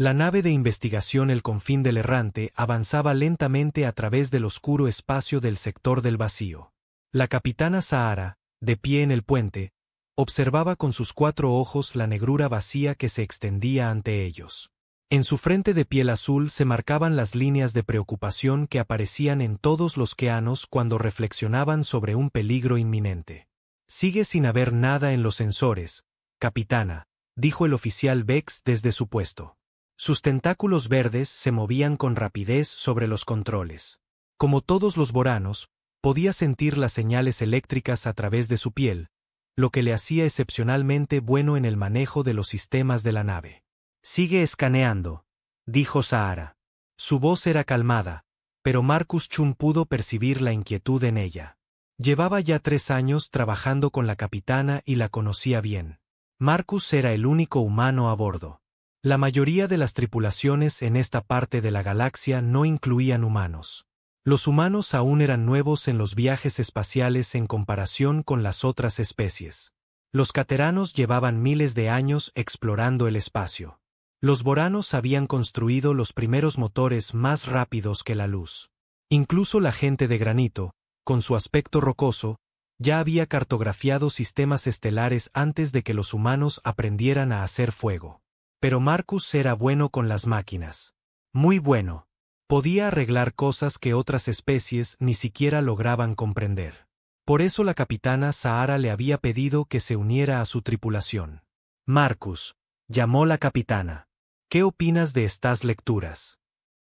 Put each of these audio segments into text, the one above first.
La nave de investigación El Confín del Errante avanzaba lentamente a través del oscuro espacio del sector del vacío. La capitana Sahara, de pie en el puente, observaba con sus 4 ojos la negrura vacía que se extendía ante ellos. En su frente de piel azul se marcaban las líneas de preocupación que aparecían en todos los queanos cuando reflexionaban sobre un peligro inminente. «Sigue sin haber nada en los sensores, capitana», dijo el oficial Vex desde su puesto. Sus tentáculos verdes se movían con rapidez sobre los controles. Como todos los boranos, podía sentir las señales eléctricas a través de su piel, lo que le hacía excepcionalmente bueno en el manejo de los sistemas de la nave. «Sigue escaneando», dijo Sahara. Su voz era calmada, pero Marcus Chum pudo percibir la inquietud en ella. Llevaba ya 3 años trabajando con la capitana y la conocía bien. Marcus era el único humano a bordo. La mayoría de las tripulaciones en esta parte de la galaxia no incluían humanos. Los humanos aún eran nuevos en los viajes espaciales en comparación con las otras especies. Los cateranos llevaban miles de años explorando el espacio. Los boranos habían construido los primeros motores más rápidos que la luz. Incluso la gente de granito, con su aspecto rocoso, ya había cartografiado sistemas estelares antes de que los humanos aprendieran a hacer fuego. Pero Marcus era bueno con las máquinas. Muy bueno. Podía arreglar cosas que otras especies ni siquiera lograban comprender. Por eso la capitana Sahara le había pedido que se uniera a su tripulación. «Marcus», llamó la capitana. «¿Qué opinas de estas lecturas?»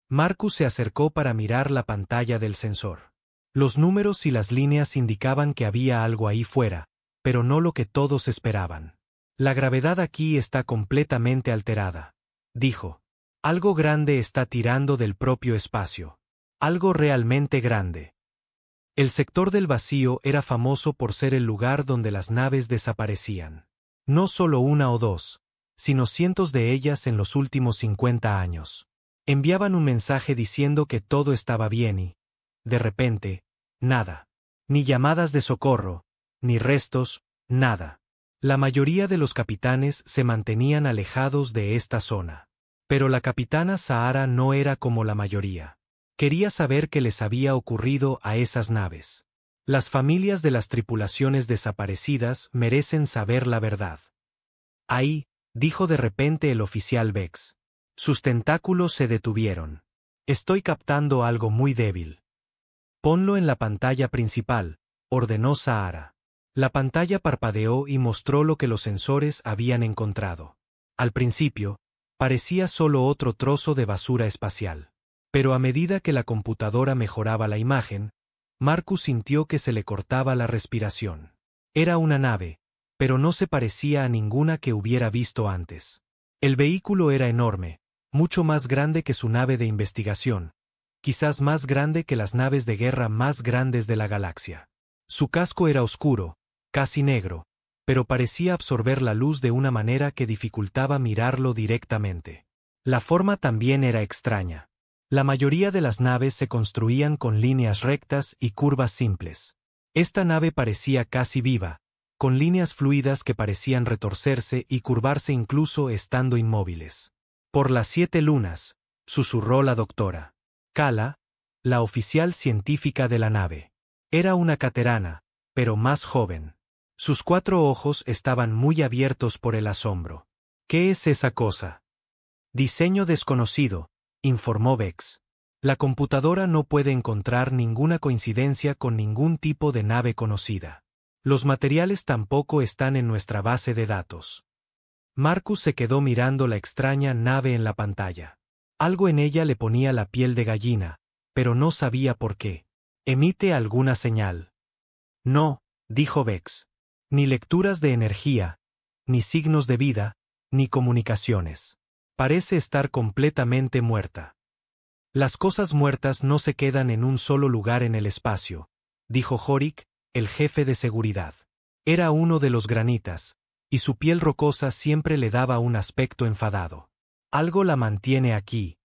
Marcus se acercó para mirar la pantalla del sensor. Los números y las líneas indicaban que había algo ahí fuera, pero no lo que todos esperaban. «La gravedad aquí está completamente alterada», dijo. «Algo grande está tirando del propio espacio. Algo realmente grande». El sector del vacío era famoso por ser el lugar donde las naves desaparecían. No solo 1 o 2, sino cientos de ellas en los últimos 50 años. Enviaban un mensaje diciendo que todo estaba bien y, de repente, nada. Ni llamadas de socorro, ni restos, nada. La mayoría de los capitanes se mantenían alejados de esta zona. Pero la capitana Sahara no era como la mayoría. Quería saber qué les había ocurrido a esas naves. Las familias de las tripulaciones desaparecidas merecen saber la verdad. «Ahí», dijo de repente el oficial Vex. Sus tentáculos se detuvieron. «Estoy captando algo muy débil». «Ponlo en la pantalla principal», ordenó Sahara. La pantalla parpadeó y mostró lo que los sensores habían encontrado. Al principio, parecía solo otro trozo de basura espacial. Pero a medida que la computadora mejoraba la imagen, Marcus sintió que se le cortaba la respiración. Era una nave, pero no se parecía a ninguna que hubiera visto antes. El vehículo era enorme, mucho más grande que su nave de investigación, quizás más grande que las naves de guerra más grandes de la galaxia. Su casco era oscuro, casi negro, pero parecía absorber la luz de una manera que dificultaba mirarlo directamente. La forma también era extraña. La mayoría de las naves se construían con líneas rectas y curvas simples. Esta nave parecía casi viva, con líneas fluidas que parecían retorcerse y curvarse incluso estando inmóviles. «Por las 7 lunas», susurró la doctora. Kala, la oficial científica de la nave. Era una caterana, pero más joven. Sus 4 ojos estaban muy abiertos por el asombro. «¿Qué es esa cosa?» «Diseño desconocido», informó Vex. «La computadora no puede encontrar ninguna coincidencia con ningún tipo de nave conocida. Los materiales tampoco están en nuestra base de datos». Marcus se quedó mirando la extraña nave en la pantalla. Algo en ella le ponía la piel de gallina, pero no sabía por qué. «¿Emite alguna señal?» «No», dijo Vex. «Ni lecturas de energía, ni signos de vida, ni comunicaciones. Parece estar completamente muerta». «Las cosas muertas no se quedan en un solo lugar en el espacio», dijo Horik, el jefe de seguridad. Era uno de los granitas, y su piel rocosa siempre le daba un aspecto enfadado. «Algo la mantiene aquí».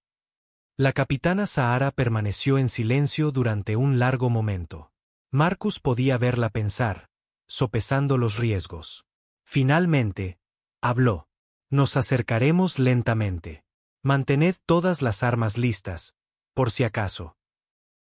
La capitana Sahara permaneció en silencio durante un largo momento. Marcus podía verla pensar, sopesando los riesgos. Finalmente, habló. «Nos acercaremos lentamente. Mantened todas las armas listas, por si acaso.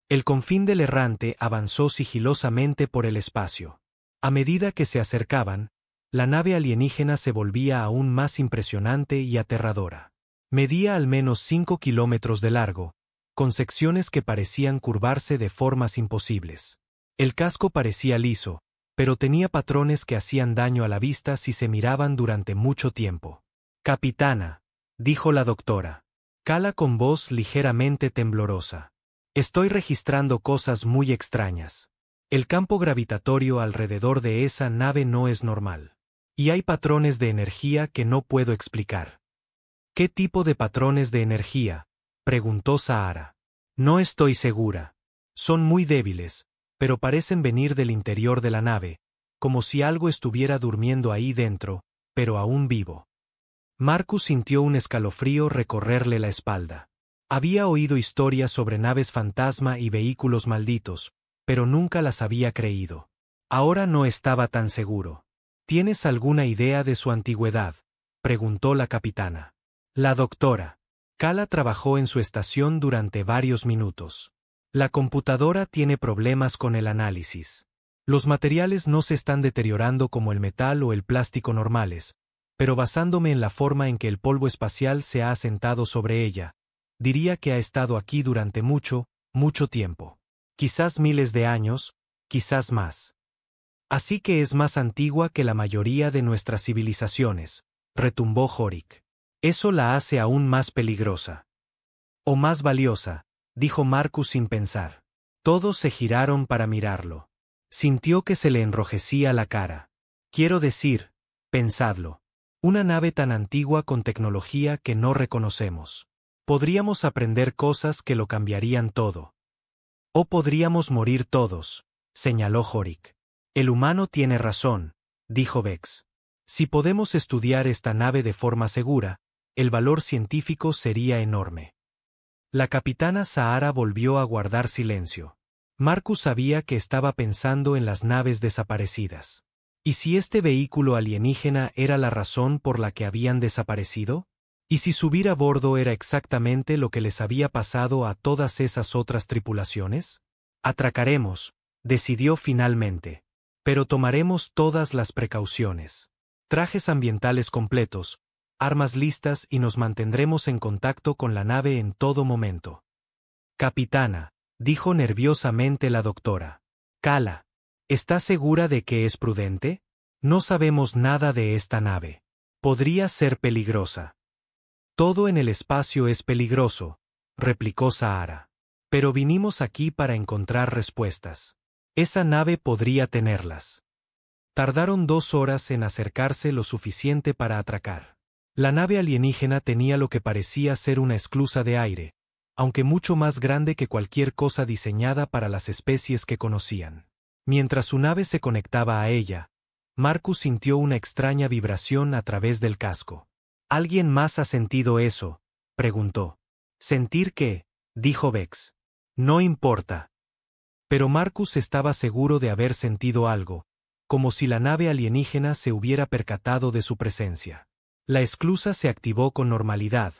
El confín del errante avanzó sigilosamente por el espacio. A medida que se acercaban, la nave alienígena se volvía aún más impresionante y aterradora. Medía al menos 5 kilómetros de largo, con secciones que parecían curvarse de formas imposibles. El casco parecía liso, pero tenía patrones que hacían daño a la vista si se miraban durante mucho tiempo. «Capitana», dijo la doctora. Kala con voz ligeramente temblorosa. «Estoy registrando cosas muy extrañas. El campo gravitatorio alrededor de esa nave no es normal. Y hay patrones de energía que no puedo explicar». «¿Qué tipo de patrones de energía?», preguntó Sahara. «No estoy segura. Son muy débiles, pero parecen venir del interior de la nave, como si algo estuviera durmiendo ahí dentro, pero aún vivo». Marcus sintió un escalofrío recorrerle la espalda. Había oído historias sobre naves fantasma y vehículos malditos, pero nunca las había creído. Ahora no estaba tan seguro. «¿Tienes alguna idea de su antigüedad?», preguntó la capitana. La doctora. Kala trabajó en su estación durante varios minutos. «La computadora tiene problemas con el análisis. Los materiales no se están deteriorando como el metal o el plástico normales, pero basándome en la forma en que el polvo espacial se ha asentado sobre ella, diría que ha estado aquí durante mucho, mucho tiempo. Quizás miles de años, quizás más. Así que es más antigua que la mayoría de nuestras civilizaciones», retumbó Horik. «Eso la hace aún más peligrosa». «O más valiosa», dijo Marcus sin pensar. Todos se giraron para mirarlo. Sintió que se le enrojecía la cara. «Quiero decir, pensadlo. Una nave tan antigua con tecnología que no reconocemos. Podríamos aprender cosas que lo cambiarían todo. O podríamos morir todos», señaló Horik. «El humano tiene razón», dijo Vex. «Si podemos estudiar esta nave de forma segura, el valor científico sería enorme». La capitana Sahara volvió a guardar silencio. Marcus sabía que estaba pensando en las naves desaparecidas. ¿Y si este vehículo alienígena era la razón por la que habían desaparecido? ¿Y si subir a bordo era exactamente lo que les había pasado a todas esas otras tripulaciones? «Atracaremos», decidió finalmente. «Pero tomaremos todas las precauciones. Trajes ambientales completos, armas listas y nos mantendremos en contacto con la nave en todo momento». «Capitana», dijo nerviosamente la doctora. «Kala, ¿está segura de que es prudente? No sabemos nada de esta nave. Podría ser peligrosa». «Todo en el espacio es peligroso», replicó Sahara. «Pero vinimos aquí para encontrar respuestas. Esa nave podría tenerlas». Tardaron 2 horas en acercarse lo suficiente para atracar. La nave alienígena tenía lo que parecía ser una esclusa de aire, aunque mucho más grande que cualquier cosa diseñada para las especies que conocían. Mientras su nave se conectaba a ella, Marcus sintió una extraña vibración a través del casco. «¿Alguien más ha sentido eso?», preguntó. «¿Sentir qué?», dijo Vex. «No importa». Pero Marcus estaba seguro de haber sentido algo, como si la nave alienígena se hubiera percatado de su presencia. La esclusa se activó con normalidad,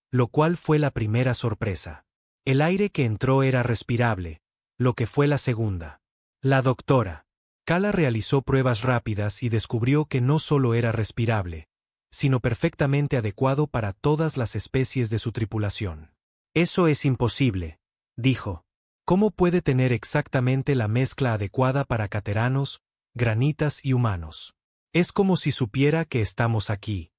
lo cual fue la primera sorpresa. El aire que entró era respirable, lo que fue la segunda. La doctora Kala realizó pruebas rápidas y descubrió que no solo era respirable, sino perfectamente adecuado para todas las especies de su tripulación. «Eso es imposible», dijo. «¿Cómo puede tener exactamente la mezcla adecuada para cateranos, granitas y humanos? Es como si supiera que estamos aquí».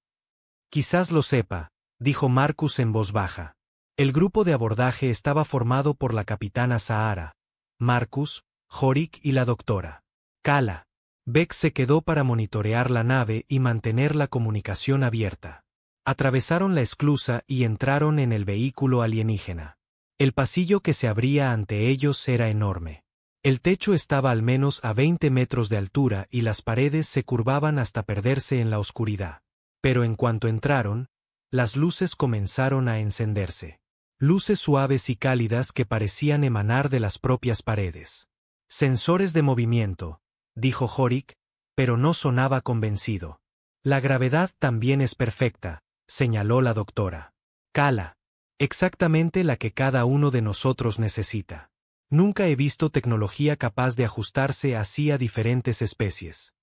«Quizás lo sepa», dijo Marcus en voz baja. El grupo de abordaje estaba formado por la capitana Sahara, Marcus, Horik y la doctora Kala. Vex se quedó para monitorear la nave y mantener la comunicación abierta. Atravesaron la esclusa y entraron en el vehículo alienígena. El pasillo que se abría ante ellos era enorme. El techo estaba al menos a 20 metros de altura y las paredes se curvaban hasta perderse en la oscuridad. Pero en cuanto entraron, las luces comenzaron a encenderse. Luces suaves y cálidas que parecían emanar de las propias paredes. «Sensores de movimiento», dijo Horik, pero no sonaba convencido. «La gravedad también es perfecta», señaló la doctora. Kala. Exactamente la que cada uno de nosotros necesita. Nunca he visto tecnología capaz de ajustarse así a diferentes especies.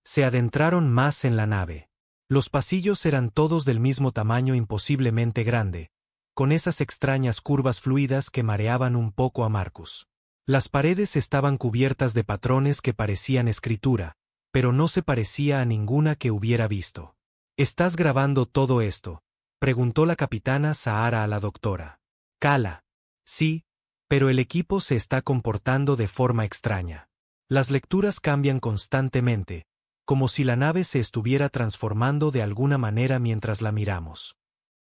Se adentraron más en la nave. Los pasillos eran todos del mismo tamaño imposiblemente grande, con esas extrañas curvas fluidas que mareaban un poco a Marcus. Las paredes estaban cubiertas de patrones que parecían escritura, pero no se parecía a ninguna que hubiera visto. ¿Estás grabando todo esto?, preguntó la capitana Sahara a la doctora. Kala. Sí, pero el equipo se está comportando de forma extraña. Las lecturas cambian constantemente, como si la nave se estuviera transformando de alguna manera mientras la miramos.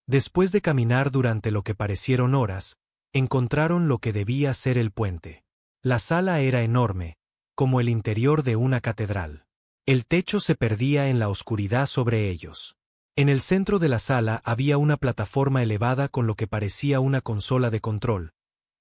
Después de caminar durante lo que parecieron horas, encontraron lo que debía ser el puente. La sala era enorme, como el interior de una catedral. El techo se perdía en la oscuridad sobre ellos. En el centro de la sala había una plataforma elevada con lo que parecía una consola de control,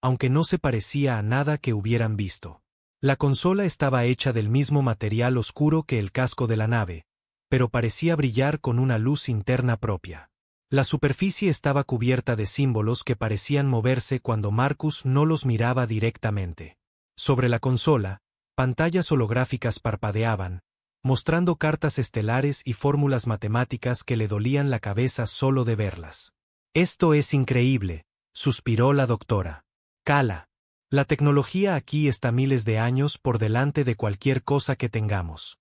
aunque no se parecía a nada que hubieran visto. La consola estaba hecha del mismo material oscuro que el casco de la nave, pero parecía brillar con una luz interna propia. La superficie estaba cubierta de símbolos que parecían moverse cuando Marcus no los miraba directamente. Sobre la consola, pantallas holográficas parpadeaban, mostrando cartas estelares y fórmulas matemáticas que le dolían la cabeza solo de verlas. «Esto es increíble», suspiró la doctora. «Kala. La tecnología aquí está miles de años por delante de cualquier cosa que tengamos».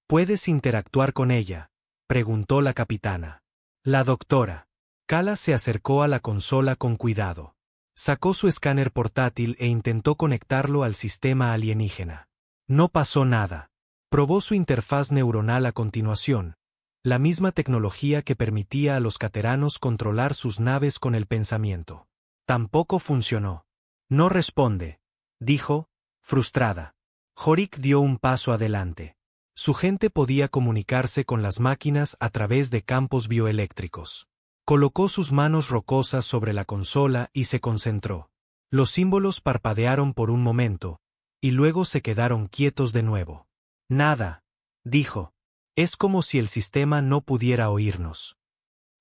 «¿Puedes interactuar con ella?», preguntó la capitana. La doctora. Kala se acercó a la consola con cuidado. Sacó su escáner portátil e intentó conectarlo al sistema alienígena. No pasó nada. Probó su interfaz neuronal a continuación, la misma tecnología que permitía a los cateranos controlar sus naves con el pensamiento. Tampoco funcionó. «No responde», dijo, frustrada. Horik dio un paso adelante. Su gente podía comunicarse con las máquinas a través de campos bioeléctricos. Colocó sus manos rocosas sobre la consola y se concentró. Los símbolos parpadearon por un momento, y luego se quedaron quietos de nuevo. «Nada», dijo. «Es como si el sistema no pudiera oírnos».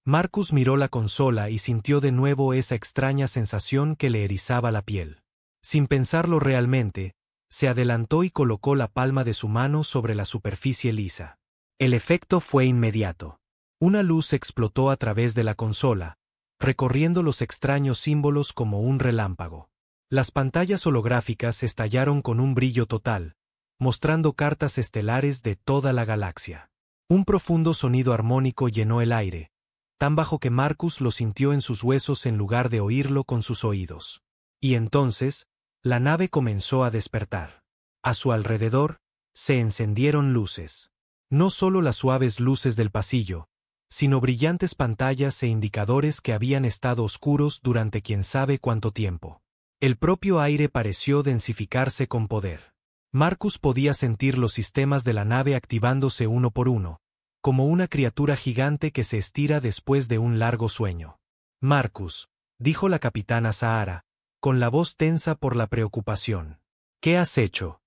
Marcus miró la consola y sintió de nuevo esa extraña sensación que le erizaba la piel. Sin pensarlo realmente, se adelantó y colocó la palma de su mano sobre la superficie lisa. El efecto fue inmediato. Una luz explotó a través de la consola, recorriendo los extraños símbolos como un relámpago. Las pantallas holográficas estallaron con un brillo total, mostrando cartas estelares de toda la galaxia. Un profundo sonido armónico llenó el aire, tan bajo que Marcus lo sintió en sus huesos en lugar de oírlo con sus oídos. Y entonces, la nave comenzó a despertar. A su alrededor, se encendieron luces. No solo las suaves luces del pasillo, sino brillantes pantallas e indicadores que habían estado oscuros durante quién sabe cuánto tiempo. El propio aire pareció densificarse con poder. Marcus podía sentir los sistemas de la nave activándose uno por uno, como una criatura gigante que se estira después de un largo sueño. «Marcus», dijo la capitana Sahara, con la voz tensa por la preocupación. «¿Qué has hecho?».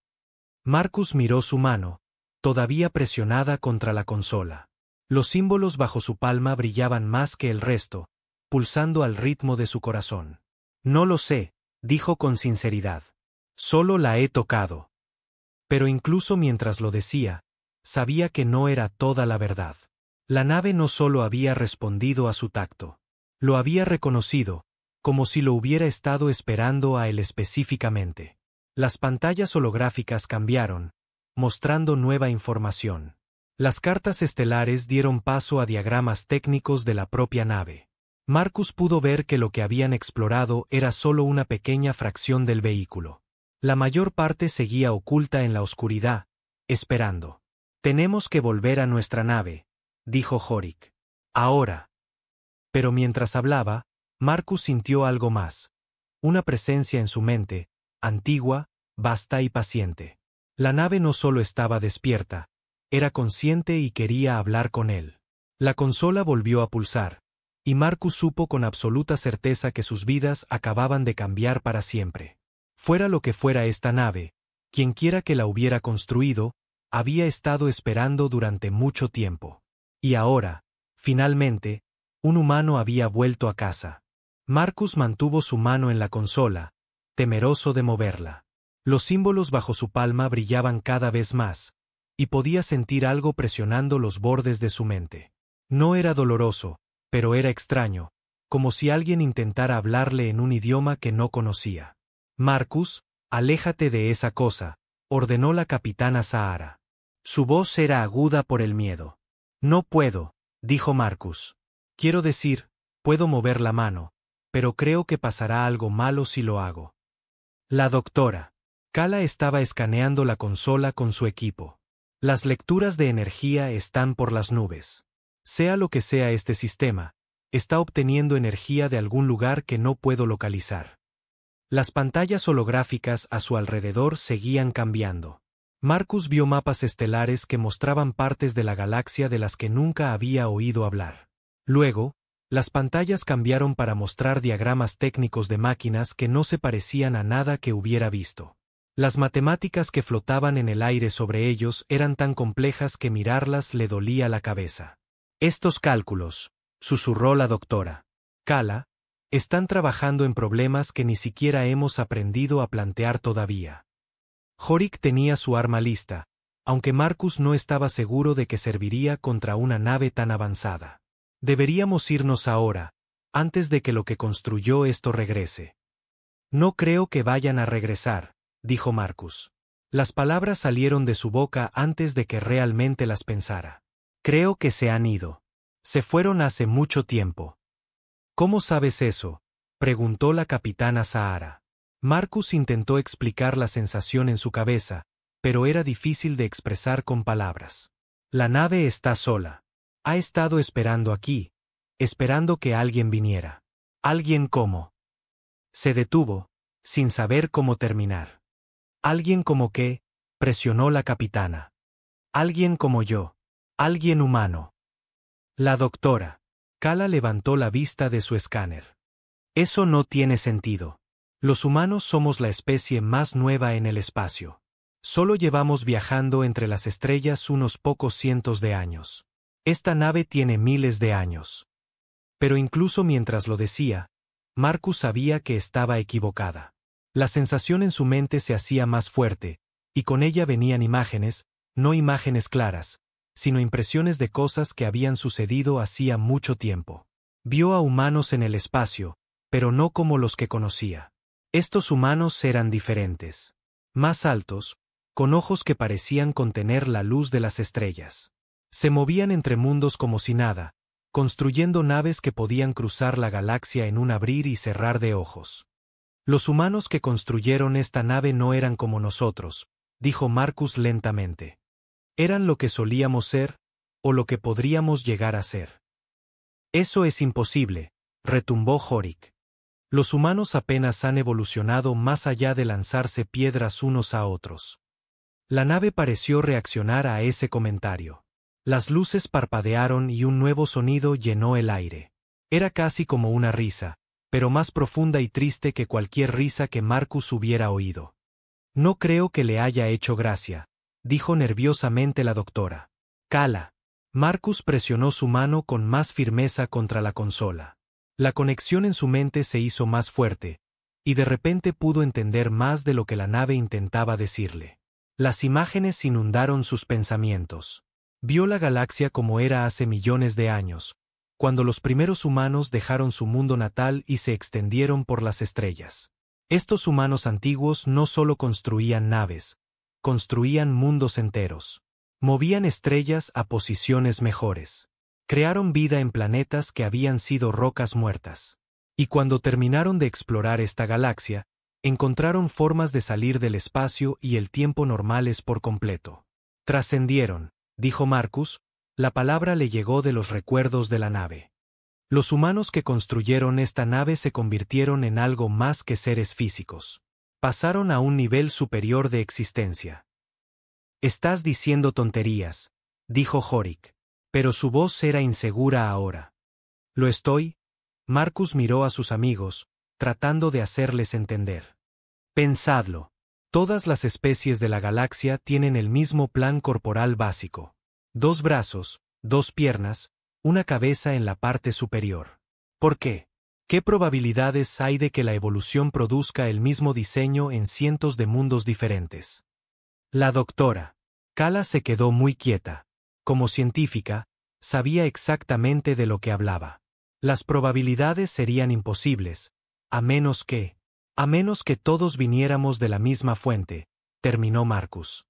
Marcus miró su mano, todavía presionada contra la consola. Los símbolos bajo su palma brillaban más que el resto, pulsando al ritmo de su corazón. «No lo sé», dijo con sinceridad. «Solo la he tocado». Pero incluso mientras lo decía, sabía que no era toda la verdad. La nave no solo había respondido a su tacto, lo había reconocido, como si lo hubiera estado esperando a él específicamente. Las pantallas holográficas cambiaron, mostrando nueva información. Las cartas estelares dieron paso a diagramas técnicos de la propia nave. Marcus pudo ver que lo que habían explorado era solo una pequeña fracción del vehículo. La mayor parte seguía oculta en la oscuridad, esperando. «Tenemos que volver a nuestra nave», dijo Horik. «Ahora». Pero mientras hablaba, Marcus sintió algo más. Una presencia en su mente, antigua, vasta y paciente. La nave no solo estaba despierta, era consciente y quería hablar con él. La consola volvió a pulsar, y Marcus supo con absoluta certeza que sus vidas acababan de cambiar para siempre. Fuera lo que fuera esta nave, quienquiera que la hubiera construido, había estado esperando durante mucho tiempo. Y ahora, finalmente, Un humano había vuelto a casa. Marcus mantuvo su mano en la consola, temeroso de moverla. Los símbolos bajo su palma brillaban cada vez más, y podía sentir algo presionando los bordes de su mente. No era doloroso, pero era extraño, como si alguien intentara hablarle en un idioma que no conocía. Marcus, aléjate de esa cosa, ordenó la capitana Sahara. Su voz era aguda por el miedo. No puedo, dijo Marcus. Quiero decir, puedo mover la mano, pero creo que pasará algo malo si lo hago. La doctora Kala estaba escaneando la consola con su equipo. Las lecturas de energía están por las nubes. Sea lo que sea este sistema, está obteniendo energía de algún lugar que no puedo localizar. Las pantallas holográficas a su alrededor seguían cambiando. Marcus vio mapas estelares que mostraban partes de la galaxia de las que nunca había oído hablar. Luego, las pantallas cambiaron para mostrar diagramas técnicos de máquinas que no se parecían a nada que hubiera visto. Las matemáticas que flotaban en el aire sobre ellos eran tan complejas que mirarlas le dolía la cabeza. Estos cálculos, susurró la doctora Kala, están trabajando en problemas que ni siquiera hemos aprendido a plantear todavía. Horik tenía su arma lista, aunque Marcus no estaba seguro de que serviría contra una nave tan avanzada. Deberíamos irnos ahora, antes de que lo que construyó esto regrese. No creo que vayan a regresar, dijo Marcus. Las palabras salieron de su boca antes de que realmente las pensara. Creo que se han ido. Se fueron hace mucho tiempo. ¿Cómo sabes eso?, preguntó la capitana Sahara. Marcus intentó explicar la sensación en su cabeza, pero era difícil de expresar con palabras. La nave está sola. Ha estado esperando aquí, esperando que alguien viniera. ¿Alguien cómo? Se detuvo, sin saber cómo terminar. ¿Alguien como qué?, presionó la capitana. Alguien como yo. Alguien humano. La doctora Kala levantó la vista de su escáner. Eso no tiene sentido. Los humanos somos la especie más nueva en el espacio. Solo llevamos viajando entre las estrellas unos pocos cientos de años. Esta nave tiene miles de años. Pero incluso mientras lo decía, Marcus sabía que estaba equivocada. La sensación en su mente se hacía más fuerte, y con ella venían imágenes, no imágenes claras, sino impresiones de cosas que habían sucedido hacía mucho tiempo. Vio a humanos en el espacio, pero no como los que conocía. Estos humanos eran diferentes. Más altos, con ojos que parecían contener la luz de las estrellas. Se movían entre mundos como si nada, construyendo naves que podían cruzar la galaxia en un abrir y cerrar de ojos. Los humanos que construyeron esta nave no eran como nosotros, dijo Marcus lentamente. Eran lo que solíamos ser, o lo que podríamos llegar a ser. Eso es imposible, retumbó Horik. Los humanos apenas han evolucionado más allá de lanzarse piedras unos a otros. La nave pareció reaccionar a ese comentario. Las luces parpadearon y un nuevo sonido llenó el aire. Era casi como una risa, pero más profunda y triste que cualquier risa que Marcus hubiera oído. No creo que le haya hecho gracia, dijo nerviosamente la doctora Kala. Marcus presionó su mano con más firmeza contra la consola. La conexión en su mente se hizo más fuerte, y de repente pudo entender más de lo que la nave intentaba decirle. Las imágenes inundaron sus pensamientos. Vio la galaxia como era hace millones de años, cuando los primeros humanos dejaron su mundo natal y se extendieron por las estrellas. Estos humanos antiguos no solo construían naves, construían mundos enteros. Movían estrellas a posiciones mejores. Crearon vida en planetas que habían sido rocas muertas. Y cuando terminaron de explorar esta galaxia, encontraron formas de salir del espacio y el tiempo normales por completo. Trascendieron, dijo Marcus, la palabra le llegó de los recuerdos de la nave. Los humanos que construyeron esta nave se convirtieron en algo más que seres físicos. Pasaron a un nivel superior de existencia. Estás diciendo tonterías, dijo Horik, pero su voz era insegura ahora. ¿Lo estoy? Marcus miró a sus amigos, tratando de hacerles entender. Pensadlo. Todas las especies de la galaxia tienen el mismo plan corporal básico. 2 brazos, 2 piernas, una cabeza en la parte superior. ¿Por qué? ¿Qué probabilidades hay de que la evolución produzca el mismo diseño en cientos de mundos diferentes? La doctora Kala se quedó muy quieta. Como científica, sabía exactamente de lo que hablaba. Las probabilidades serían imposibles, a menos que todos viniéramos de la misma fuente, terminó Marcus.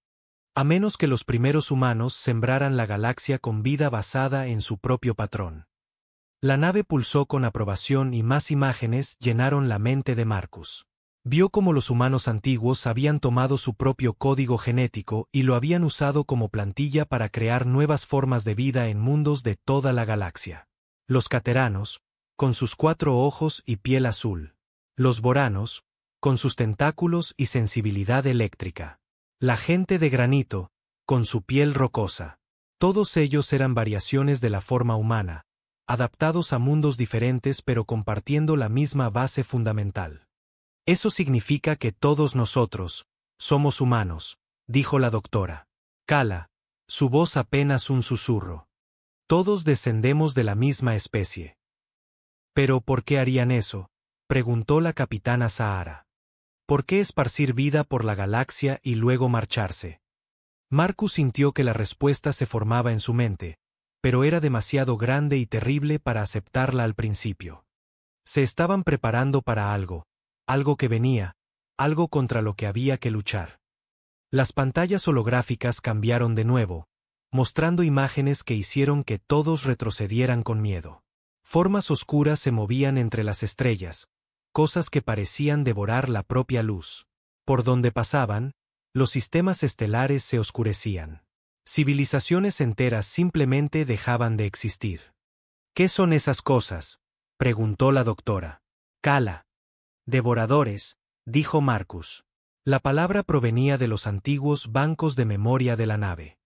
A menos que los primeros humanos sembraran la galaxia con vida basada en su propio patrón. La nave pulsó con aprobación y más imágenes llenaron la mente de Marcus. Vio cómo los humanos antiguos habían tomado su propio código genético y lo habían usado como plantilla para crear nuevas formas de vida en mundos de toda la galaxia. Los cateranos, con sus 4 ojos y piel azul. Los boranos, con sus tentáculos y sensibilidad eléctrica. La gente de granito, con su piel rocosa. Todos ellos eran variaciones de la forma humana, adaptados a mundos diferentes pero compartiendo la misma base fundamental. Eso significa que todos nosotros somos humanos, dijo la doctora Kala, su voz apenas un susurro. Todos descendemos de la misma especie. ¿Pero por qué harían eso?, preguntó la capitana Sahara. ¿Por qué esparcir vida por la galaxia y luego marcharse? Marcus sintió que la respuesta se formaba en su mente, pero era demasiado grande y terrible para aceptarla al principio. Se estaban preparando para algo que venía, algo contra lo que había que luchar. Las pantallas holográficas cambiaron de nuevo, mostrando imágenes que hicieron que todos retrocedieran con miedo. Formas oscuras se movían entre las estrellas, cosas que parecían devorar la propia luz. Por donde pasaban, los sistemas estelares se oscurecían. Civilizaciones enteras simplemente dejaban de existir. ¿Qué son esas cosas?, preguntó la doctora Kala. Devoradores, dijo Marcus. La palabra provenía de los antiguos bancos de memoria de la nave.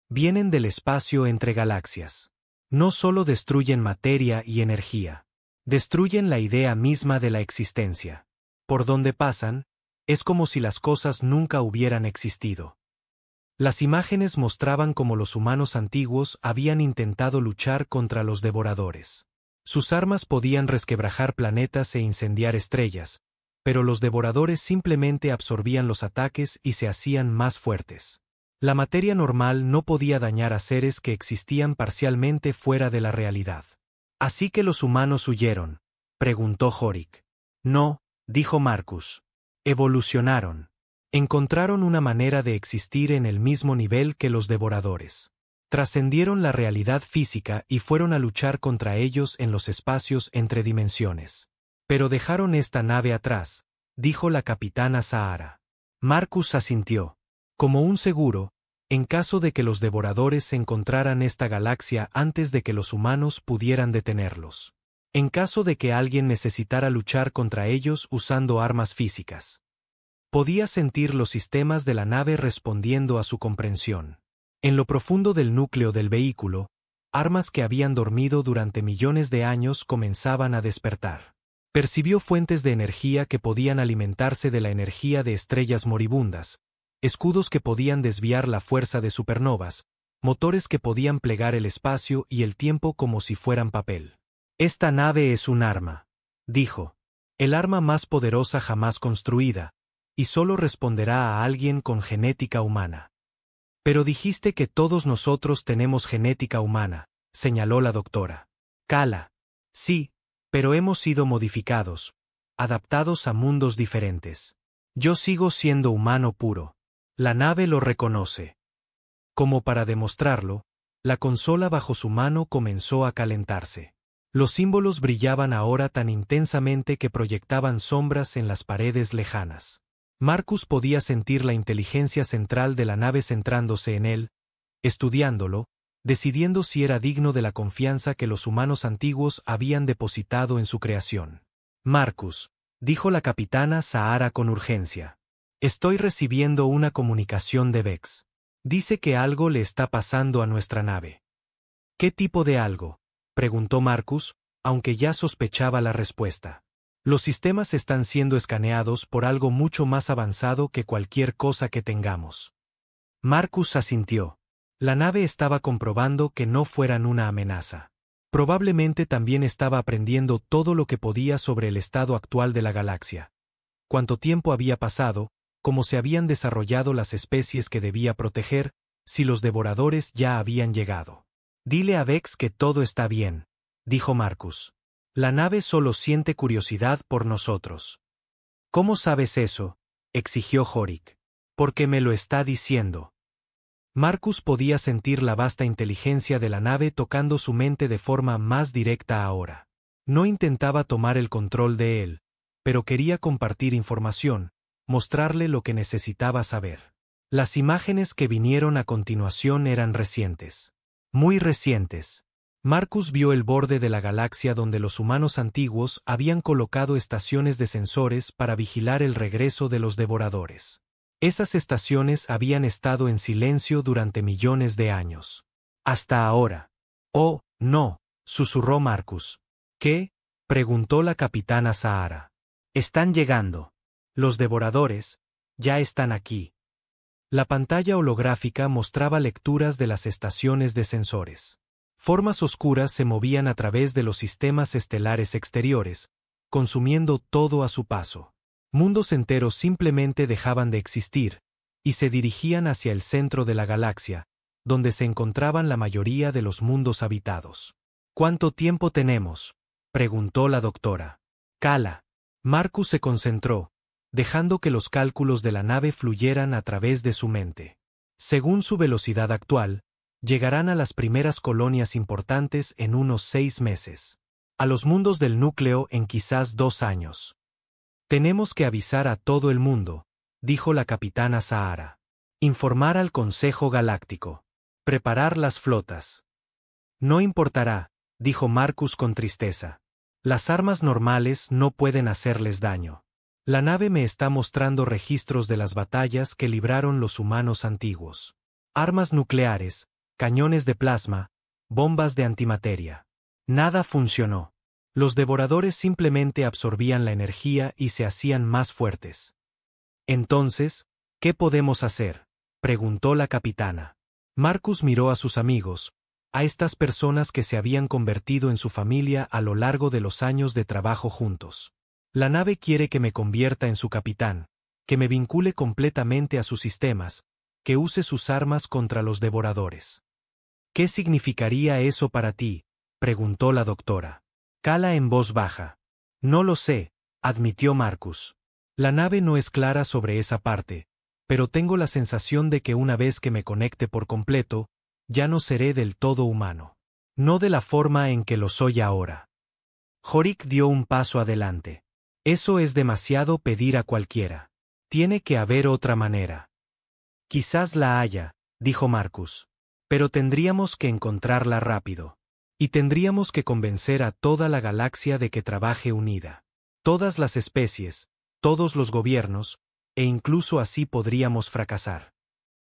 Vienen del espacio entre galaxias. No solo destruyen materia y energía. Destruyen la idea misma de la existencia. Por donde pasan, es como si las cosas nunca hubieran existido. Las imágenes mostraban cómo los humanos antiguos habían intentado luchar contra los devoradores. Sus armas podían resquebrajar planetas e incendiar estrellas, pero los devoradores simplemente absorbían los ataques y se hacían más fuertes. La materia normal no podía dañar a seres que existían parcialmente fuera de la realidad. ¿Así que los humanos huyeron?, preguntó Horik. No, dijo Marcus. Evolucionaron. Encontraron una manera de existir en el mismo nivel que los devoradores. Trascendieron la realidad física y fueron a luchar contra ellos en los espacios entre dimensiones. Pero dejaron esta nave atrás, dijo la capitana Sahara. Marcus asintió. Como un seguro, en caso de que los devoradores encontraran esta galaxia antes de que los humanos pudieran detenerlos. En caso de que alguien necesitara luchar contra ellos usando armas físicas. Podía sentir los sistemas de la nave respondiendo a su comprensión. En lo profundo del núcleo del vehículo, armas que habían dormido durante millones de años comenzaban a despertar. Percibió fuentes de energía que podían alimentarse de la energía de estrellas moribundas, escudos que podían desviar la fuerza de supernovas, motores que podían plegar el espacio y el tiempo como si fueran papel. Esta nave es un arma, dijo. El arma más poderosa jamás construida, y solo responderá a alguien con genética humana. Pero dijiste que todos nosotros tenemos genética humana, señaló la doctora Kala. Sí, pero hemos sido modificados, adaptados a mundos diferentes. Yo sigo siendo humano puro. La nave lo reconoce. Como para demostrarlo, la consola bajo su mano comenzó a calentarse. Los símbolos brillaban ahora tan intensamente que proyectaban sombras en las paredes lejanas. Marcus podía sentir la inteligencia central de la nave centrándose en él, estudiándolo, decidiendo si era digno de la confianza que los humanos antiguos habían depositado en su creación. Marcus, dijo la capitana Sahara con urgencia. Estoy recibiendo una comunicación de Vex. Dice que algo le está pasando a nuestra nave. ¿Qué tipo de algo?, preguntó Marcus, aunque ya sospechaba la respuesta. Los sistemas están siendo escaneados por algo mucho más avanzado que cualquier cosa que tengamos. Marcus asintió. La nave estaba comprobando que no fueran una amenaza. Probablemente también estaba aprendiendo todo lo que podía sobre el estado actual de la galaxia. Cuánto tiempo había pasado, cómo se habían desarrollado las especies que debía proteger, si los devoradores ya habían llegado. Dile a Vex que todo está bien, dijo Marcus. La nave solo siente curiosidad por nosotros. ¿Cómo sabes eso?, exigió Horik. Porque me lo está diciendo. Marcus podía sentir la vasta inteligencia de la nave tocando su mente de forma más directa ahora. No intentaba tomar el control de él, pero quería compartir información, mostrarle lo que necesitaba saber. Las imágenes que vinieron a continuación eran recientes. Muy recientes. Marcus vio el borde de la galaxia donde los humanos antiguos habían colocado estaciones de sensores para vigilar el regreso de los devoradores. Esas estaciones habían estado en silencio durante millones de años. Hasta ahora. Oh, no, susurró Marcus. ¿Qué?, preguntó la capitana Sahara. Están llegando. Los devoradores ya están aquí. La pantalla holográfica mostraba lecturas de las estaciones de sensores. Formas oscuras se movían a través de los sistemas estelares exteriores, consumiendo todo a su paso. Mundos enteros simplemente dejaban de existir, y se dirigían hacia el centro de la galaxia, donde se encontraban la mayoría de los mundos habitados. ¿Cuánto tiempo tenemos?, preguntó la doctora. Kala. Marcus se concentró, dejando que los cálculos de la nave fluyeran a través de su mente. Según su velocidad actual, llegarán a las primeras colonias importantes en unos 6 meses. A los mundos del núcleo en quizás 2 años. Tenemos que avisar a todo el mundo, dijo la capitana Sahara. Informar al Consejo Galáctico. Preparar las flotas. No importará, dijo Marcus con tristeza. Las armas normales no pueden hacerles daño. La nave me está mostrando registros de las batallas que libraron los humanos antiguos. Armas nucleares, cañones de plasma, bombas de antimateria. Nada funcionó. Los devoradores simplemente absorbían la energía y se hacían más fuertes. Entonces, ¿qué podemos hacer?, preguntó la capitana. Marcus miró a sus amigos, a estas personas que se habían convertido en su familia a lo largo de los años de trabajo juntos. La nave quiere que me convierta en su capitán, que me vincule completamente a sus sistemas, que use sus armas contra los devoradores. ¿Qué significaría eso para ti?, preguntó la doctora. Kala en voz baja. No lo sé, admitió Marcus. La nave no es clara sobre esa parte, pero tengo la sensación de que una vez que me conecte por completo, ya no seré del todo humano. No de la forma en que lo soy ahora. Horik dio un paso adelante. Eso es demasiado pedir a cualquiera. Tiene que haber otra manera. Quizás la haya, dijo Marcus. Pero tendríamos que encontrarla rápido. Y tendríamos que convencer a toda la galaxia de que trabaje unida. Todas las especies, todos los gobiernos, e incluso así podríamos fracasar.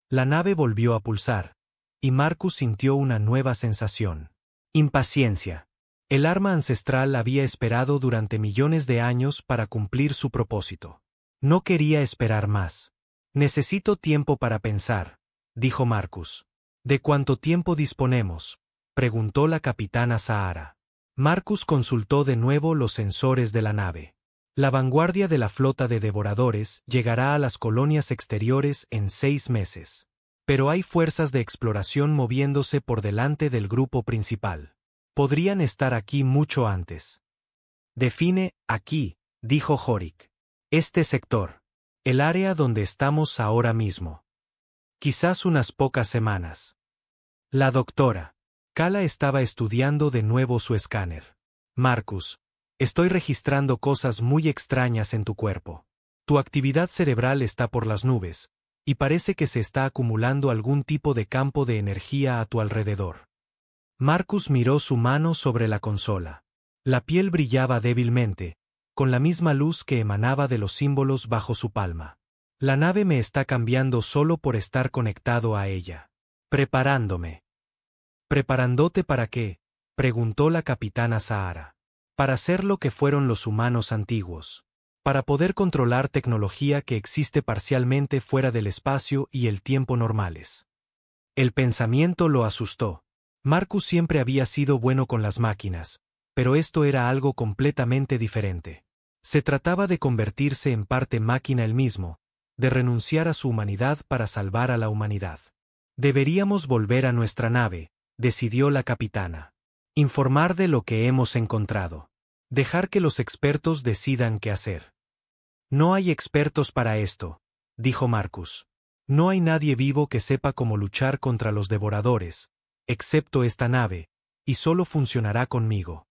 La nave volvió a pulsar, y Marcus sintió una nueva sensación. Impaciencia. El arma ancestral había esperado durante millones de años para cumplir su propósito. No quería esperar más. Necesito tiempo para pensar, dijo Marcus. ¿De cuánto tiempo disponemos?, preguntó la capitana Sahara. Marcus consultó de nuevo los sensores de la nave. La vanguardia de la flota de devoradores llegará a las colonias exteriores en 6 meses. Pero hay fuerzas de exploración moviéndose por delante del grupo principal. Podrían estar aquí mucho antes. Define, aquí, dijo Horik. Este sector. El área donde estamos ahora mismo. Quizás unas pocas semanas. La doctora. Kala estaba estudiando de nuevo su escáner. Marcus, estoy registrando cosas muy extrañas en tu cuerpo. Tu actividad cerebral está por las nubes, y parece que se está acumulando algún tipo de campo de energía a tu alrededor. Marcus miró su mano sobre la consola. La piel brillaba débilmente, con la misma luz que emanaba de los símbolos bajo su palma. La nave me está cambiando solo por estar conectado a ella. Preparándome. ¿Preparándote para qué?, preguntó la capitana Sahara. Para ser lo que fueron los humanos antiguos. Para poder controlar tecnología que existe parcialmente fuera del espacio y el tiempo normales. El pensamiento lo asustó. Marcus siempre había sido bueno con las máquinas, pero esto era algo completamente diferente. Se trataba de convertirse en parte máquina él mismo, de renunciar a su humanidad para salvar a la humanidad. Deberíamos volver a nuestra nave, decidió la capitana. Informar de lo que hemos encontrado. Dejar que los expertos decidan qué hacer. No hay expertos para esto, dijo Marcus. No hay nadie vivo que sepa cómo luchar contra los devoradores, excepto esta nave, y solo funcionará conmigo.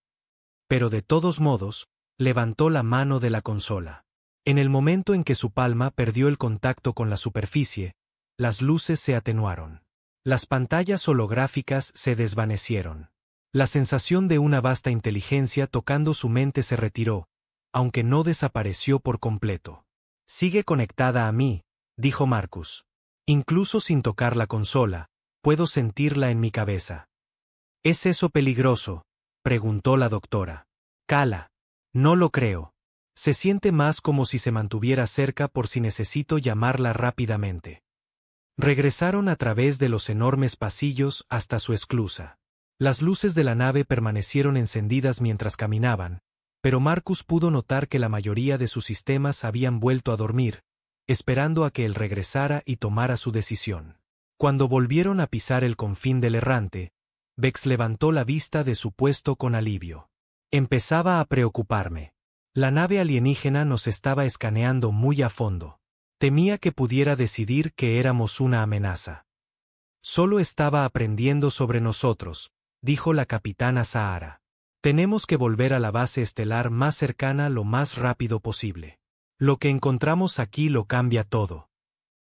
Pero de todos modos, levantó la mano de la consola. En el momento en que su palma perdió el contacto con la superficie, las luces se atenuaron. Las pantallas holográficas se desvanecieron. La sensación de una vasta inteligencia tocando su mente se retiró, aunque no desapareció por completo. Sigue conectada a mí, dijo Marcus. Incluso sin tocar la consola, puedo sentirla en mi cabeza. ¿Es eso peligroso?, preguntó la doctora. Kala. No lo creo. Se siente más como si se mantuviera cerca por si necesito llamarla rápidamente. Regresaron a través de los enormes pasillos hasta su esclusa. Las luces de la nave permanecieron encendidas mientras caminaban, pero Marcus pudo notar que la mayoría de sus sistemas habían vuelto a dormir, esperando a que él regresara y tomara su decisión. Cuando volvieron a pisar el confín del errante, Vex levantó la vista de su puesto con alivio. Empezaba a preocuparme. La nave alienígena nos estaba escaneando muy a fondo. Temía que pudiera decidir que éramos una amenaza. Solo estaba aprendiendo sobre nosotros, dijo la capitana Sahara. Tenemos que volver a la base estelar más cercana lo más rápido posible. Lo que encontramos aquí lo cambia todo.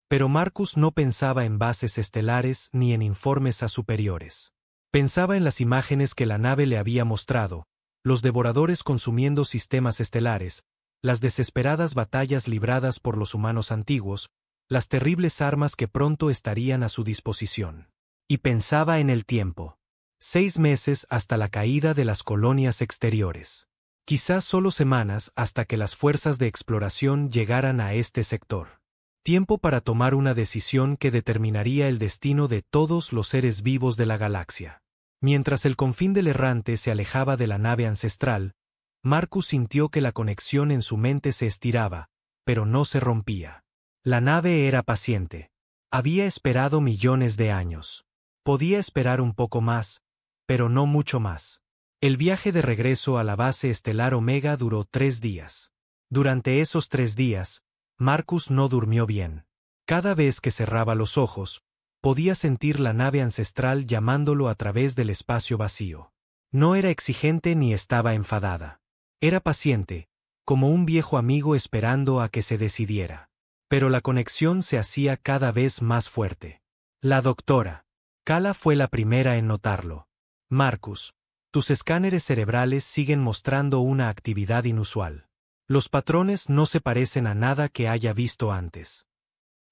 Pero Marcus no pensaba en bases estelares ni en informes a superiores. Pensaba en las imágenes que la nave le había mostrado, los devoradores consumiendo sistemas estelares, las desesperadas batallas libradas por los humanos antiguos, las terribles armas que pronto estarían a su disposición. Y pensaba en el tiempo. 6 meses hasta la caída de las colonias exteriores. Quizás solo semanas hasta que las fuerzas de exploración llegaran a este sector. Tiempo para tomar una decisión que determinaría el destino de todos los seres vivos de la galaxia. Mientras el confín del errante se alejaba de la nave ancestral, Marcus sintió que la conexión en su mente se estiraba, pero no se rompía. La nave era paciente. Había esperado millones de años. Podía esperar un poco más, pero no mucho más. El viaje de regreso a la base estelar Omega duró 3 días. Durante esos 3 días, Marcus no durmió bien. Cada vez que cerraba los ojos, podía sentir la nave ancestral llamándolo a través del espacio vacío. No era exigente ni estaba enfadada. Era paciente, como un viejo amigo esperando a que se decidiera. Pero la conexión se hacía cada vez más fuerte. La doctora Kala fue la primera en notarlo. Marcus, tus escáneres cerebrales siguen mostrando una actividad inusual. Los patrones no se parecen a nada que haya visto antes.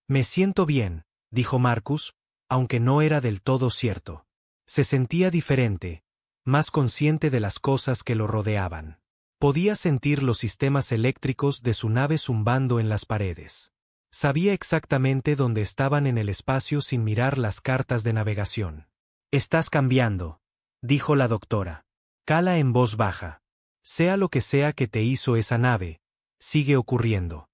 Me siento bien, dijo Marcus, aunque no era del todo cierto. Se sentía diferente, más consciente de las cosas que lo rodeaban. Podía sentir los sistemas eléctricos de su nave zumbando en las paredes. Sabía exactamente dónde estaban en el espacio sin mirar las cartas de navegación. Estás cambiando, dijo la doctora Kala en voz baja. Sea lo que sea que te hizo esa nave, sigue ocurriendo.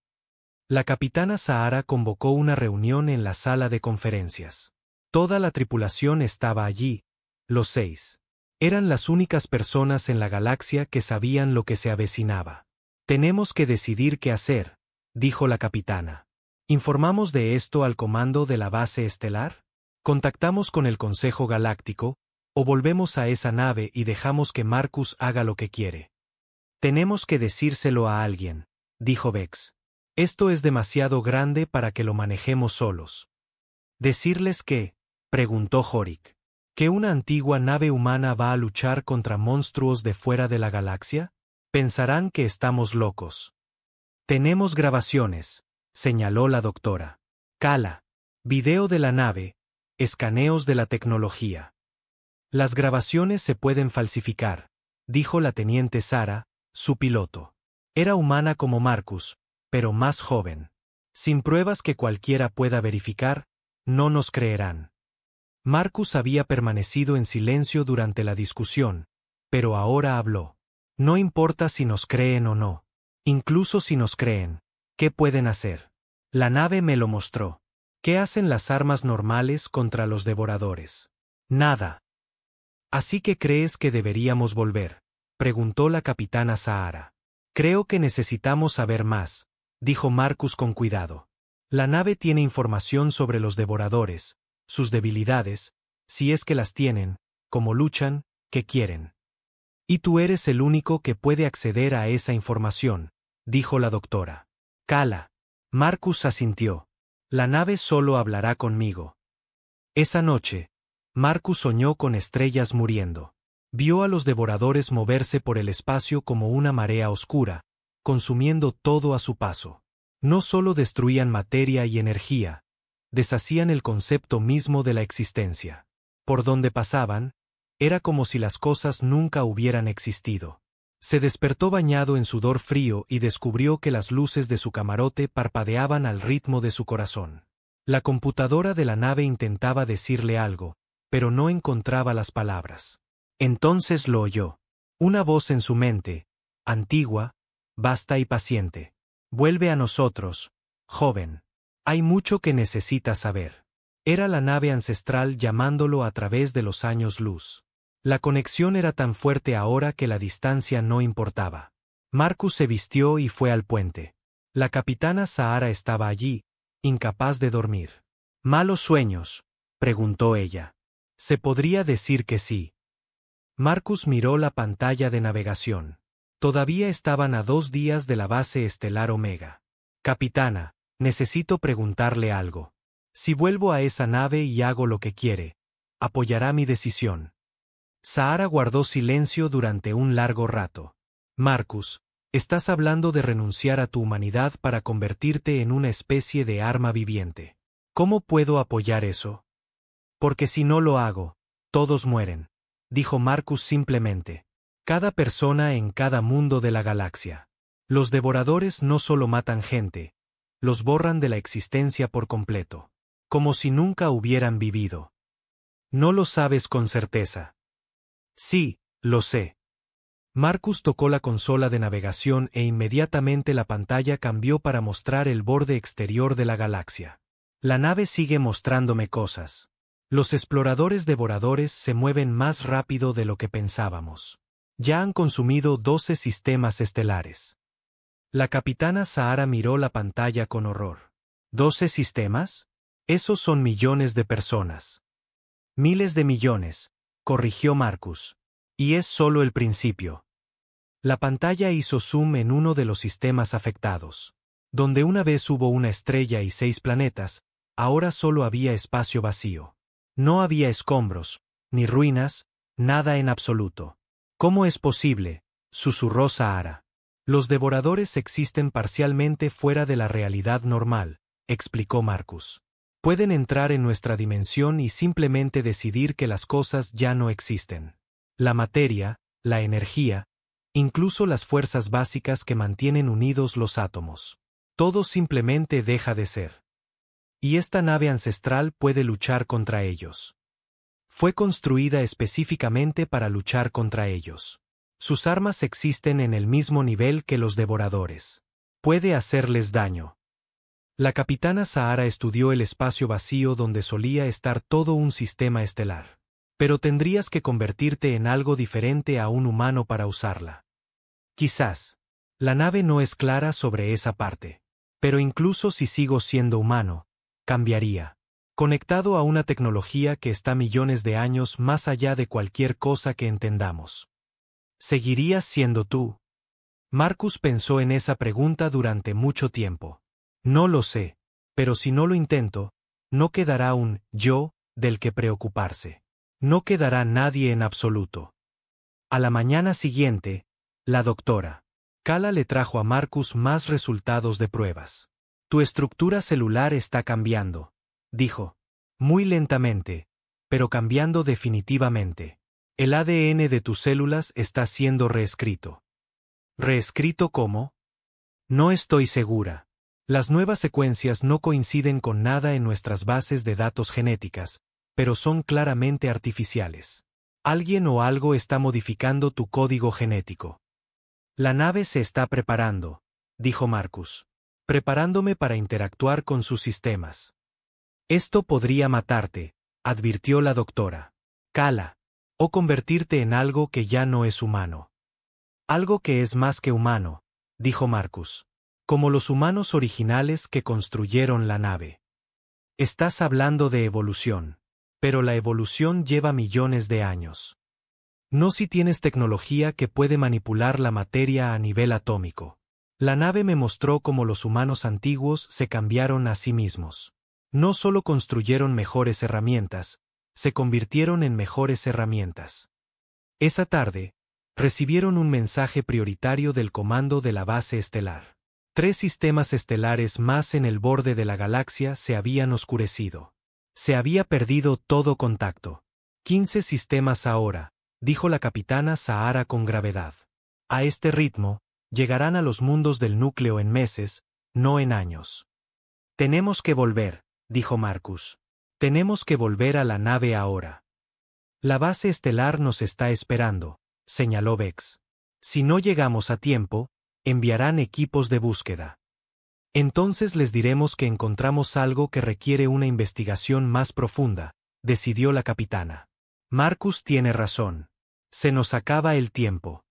La capitana Sahara convocó una reunión en la sala de conferencias. Toda la tripulación estaba allí, los 6. Eran las únicas personas en la galaxia que sabían lo que se avecinaba. Tenemos que decidir qué hacer, dijo la capitana. ¿Informamos de esto al comando de la base estelar? ¿Contactamos con el Consejo Galáctico, o volvemos a esa nave y dejamos que Marcus haga lo que quiere? Tenemos que decírselo a alguien, dijo Vex. Esto es demasiado grande para que lo manejemos solos. ¿Decirles qué?, preguntó Jorik. ¿Que una antigua nave humana va a luchar contra monstruos de fuera de la galaxia? Pensarán que estamos locos. Tenemos grabaciones, señaló la doctora Kala. Video de la nave, escaneos de la tecnología. Las grabaciones se pueden falsificar, dijo la teniente Sara, su piloto. Era humana como Marcus, pero más joven. Sin pruebas que cualquiera pueda verificar, no nos creerán. Marcus había permanecido en silencio durante la discusión, pero ahora habló. No importa si nos creen o no. Incluso si nos creen, ¿qué pueden hacer? La nave me lo mostró. ¿Qué hacen las armas normales contra los devoradores? Nada. ¿Así que crees que deberíamos volver?, preguntó la capitana Sahara. Creo que necesitamos saber más, dijo Marcus con cuidado. La nave tiene información sobre los devoradores, sus debilidades, si es que las tienen, cómo luchan, qué quieren. Y tú eres el único que puede acceder a esa información, dijo la doctora. Kala. Marcus asintió. La nave solo hablará conmigo. Esa noche, Marcus soñó con estrellas muriendo. Vio a los devoradores moverse por el espacio como una marea oscura, consumiendo todo a su paso. No solo destruían materia y energía, deshacían el concepto mismo de la existencia. Por donde pasaban, era como si las cosas nunca hubieran existido. Se despertó bañado en sudor frío y descubrió que las luces de su camarote parpadeaban al ritmo de su corazón. La computadora de la nave intentaba decirle algo, pero no encontraba las palabras. Entonces lo oyó. Una voz en su mente, antigua, vasta y paciente. Vuelve a nosotros, joven. Hay mucho que necesitas saber. Era la nave ancestral llamándolo a través de los años luz. La conexión era tan fuerte ahora que la distancia no importaba. Marcus se vistió y fue al puente. La capitana Sahara estaba allí, incapaz de dormir. ¿Malos sueños?, preguntó ella. Se podría decir que sí. Marcus miró la pantalla de navegación. Todavía estaban a 2 días de la base estelar Omega. Capitana, necesito preguntarle algo. Si vuelvo a esa nave y hago lo que quiere, ¿apoyará mi decisión? Sahara guardó silencio durante un largo rato. Marcus, estás hablando de renunciar a tu humanidad para convertirte en una especie de arma viviente. ¿Cómo puedo apoyar eso? Porque si no lo hago, todos mueren, dijo Marcus simplemente. Cada persona en cada mundo de la galaxia. Los devoradores no solo matan gente, los borran de la existencia por completo. Como si nunca hubieran vivido. No lo sabes con certeza. Sí, lo sé. Marcus tocó la consola de navegación e inmediatamente la pantalla cambió para mostrar el borde exterior de la galaxia. La nave sigue mostrándome cosas. Los exploradores devoradores se mueven más rápido de lo que pensábamos. Ya han consumido 12 sistemas estelares. La capitana Sahara miró la pantalla con horror. ¿12 sistemas? Esos son millones de personas. Miles de millones, corrigió Marcus. Y es solo el principio. La pantalla hizo zoom en uno de los sistemas afectados. Donde una vez hubo una estrella y 6 planetas, ahora solo había espacio vacío. No había escombros, ni ruinas, nada en absoluto. ¿Cómo es posible?, susurró Sahara. Los devoradores existen parcialmente fuera de la realidad normal, explicó Marcus. Pueden entrar en nuestra dimensión y simplemente decidir que las cosas ya no existen. La materia, la energía, incluso las fuerzas básicas que mantienen unidos los átomos. Todo simplemente deja de ser. Y esta nave ancestral puede luchar contra ellos. Fue construida específicamente para luchar contra ellos. Sus armas existen en el mismo nivel que los devoradores. Puede hacerles daño. La capitana Sahara estudió el espacio vacío donde solía estar todo un sistema estelar. Pero tendrías que convertirte en algo diferente a un humano para usarla. Quizás. La nave no es clara sobre esa parte. Pero incluso si sigo siendo humano, cambiaría. Conectado a una tecnología que está millones de años más allá de cualquier cosa que entendamos. ¿Seguirías siendo tú? Marcus pensó en esa pregunta durante mucho tiempo. No lo sé, pero si no lo intento, no quedará un yo del que preocuparse. No quedará nadie en absoluto. A la mañana siguiente, la doctora Kala le trajo a Marcus más resultados de pruebas. Tu estructura celular está cambiando, dijo. Muy lentamente, pero cambiando definitivamente. El ADN de tus células está siendo reescrito. ¿Reescrito cómo? No estoy segura. Las nuevas secuencias no coinciden con nada en nuestras bases de datos genéticas, pero son claramente artificiales. Alguien o algo está modificando tu código genético. La nave se está preparando, dijo Marcus. Preparándome para interactuar con sus sistemas. Esto podría matarte, advirtió la doctora. Kala. O convertirte en algo que ya no es humano. Algo que es más que humano, dijo Marcus. Como los humanos originales que construyeron la nave. Estás hablando de evolución. Pero la evolución lleva millones de años. No si tienes tecnología que puede manipular la materia a nivel atómico. La nave me mostró cómo los humanos antiguos se cambiaron a sí mismos. No solo construyeron mejores herramientas, se convirtieron en mejores herramientas. Esa tarde, recibieron un mensaje prioritario del comando de la base estelar. 3 sistemas estelares más en el borde de la galaxia se habían oscurecido. Se había perdido todo contacto. 15 sistemas ahora, dijo la capitana Sahara con gravedad. A este ritmo, llegarán a los mundos del núcleo en meses, no en años. Tenemos que volver, dijo Marcus. Tenemos que volver a la nave ahora. La base estelar nos está esperando, señaló Vex. Si no llegamos a tiempo, enviarán equipos de búsqueda. Entonces les diremos que encontramos algo que requiere una investigación más profunda, decidió la capitana. Marcus tiene razón. Se nos acaba el tiempo.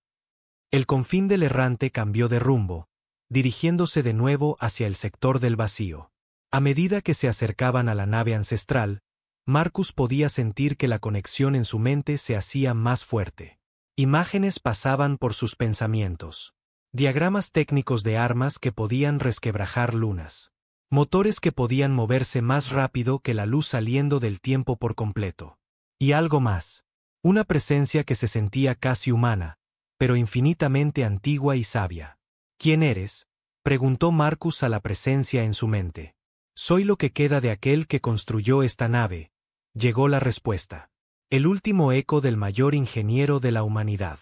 El confín del errante cambió de rumbo, dirigiéndose de nuevo hacia el sector del vacío. A medida que se acercaban a la nave ancestral, Marcus podía sentir que la conexión en su mente se hacía más fuerte. Imágenes pasaban por sus pensamientos. Diagramas técnicos de armas que podían resquebrajar lunas. Motores que podían moverse más rápido que la luz saliendo del tiempo por completo. Y algo más. Una presencia que se sentía casi humana, pero infinitamente antigua y sabia. ¿Quién eres?, preguntó Marcus a la presencia en su mente. Soy lo que queda de aquel que construyó esta nave, llegó la respuesta. El último eco del mayor ingeniero de la humanidad.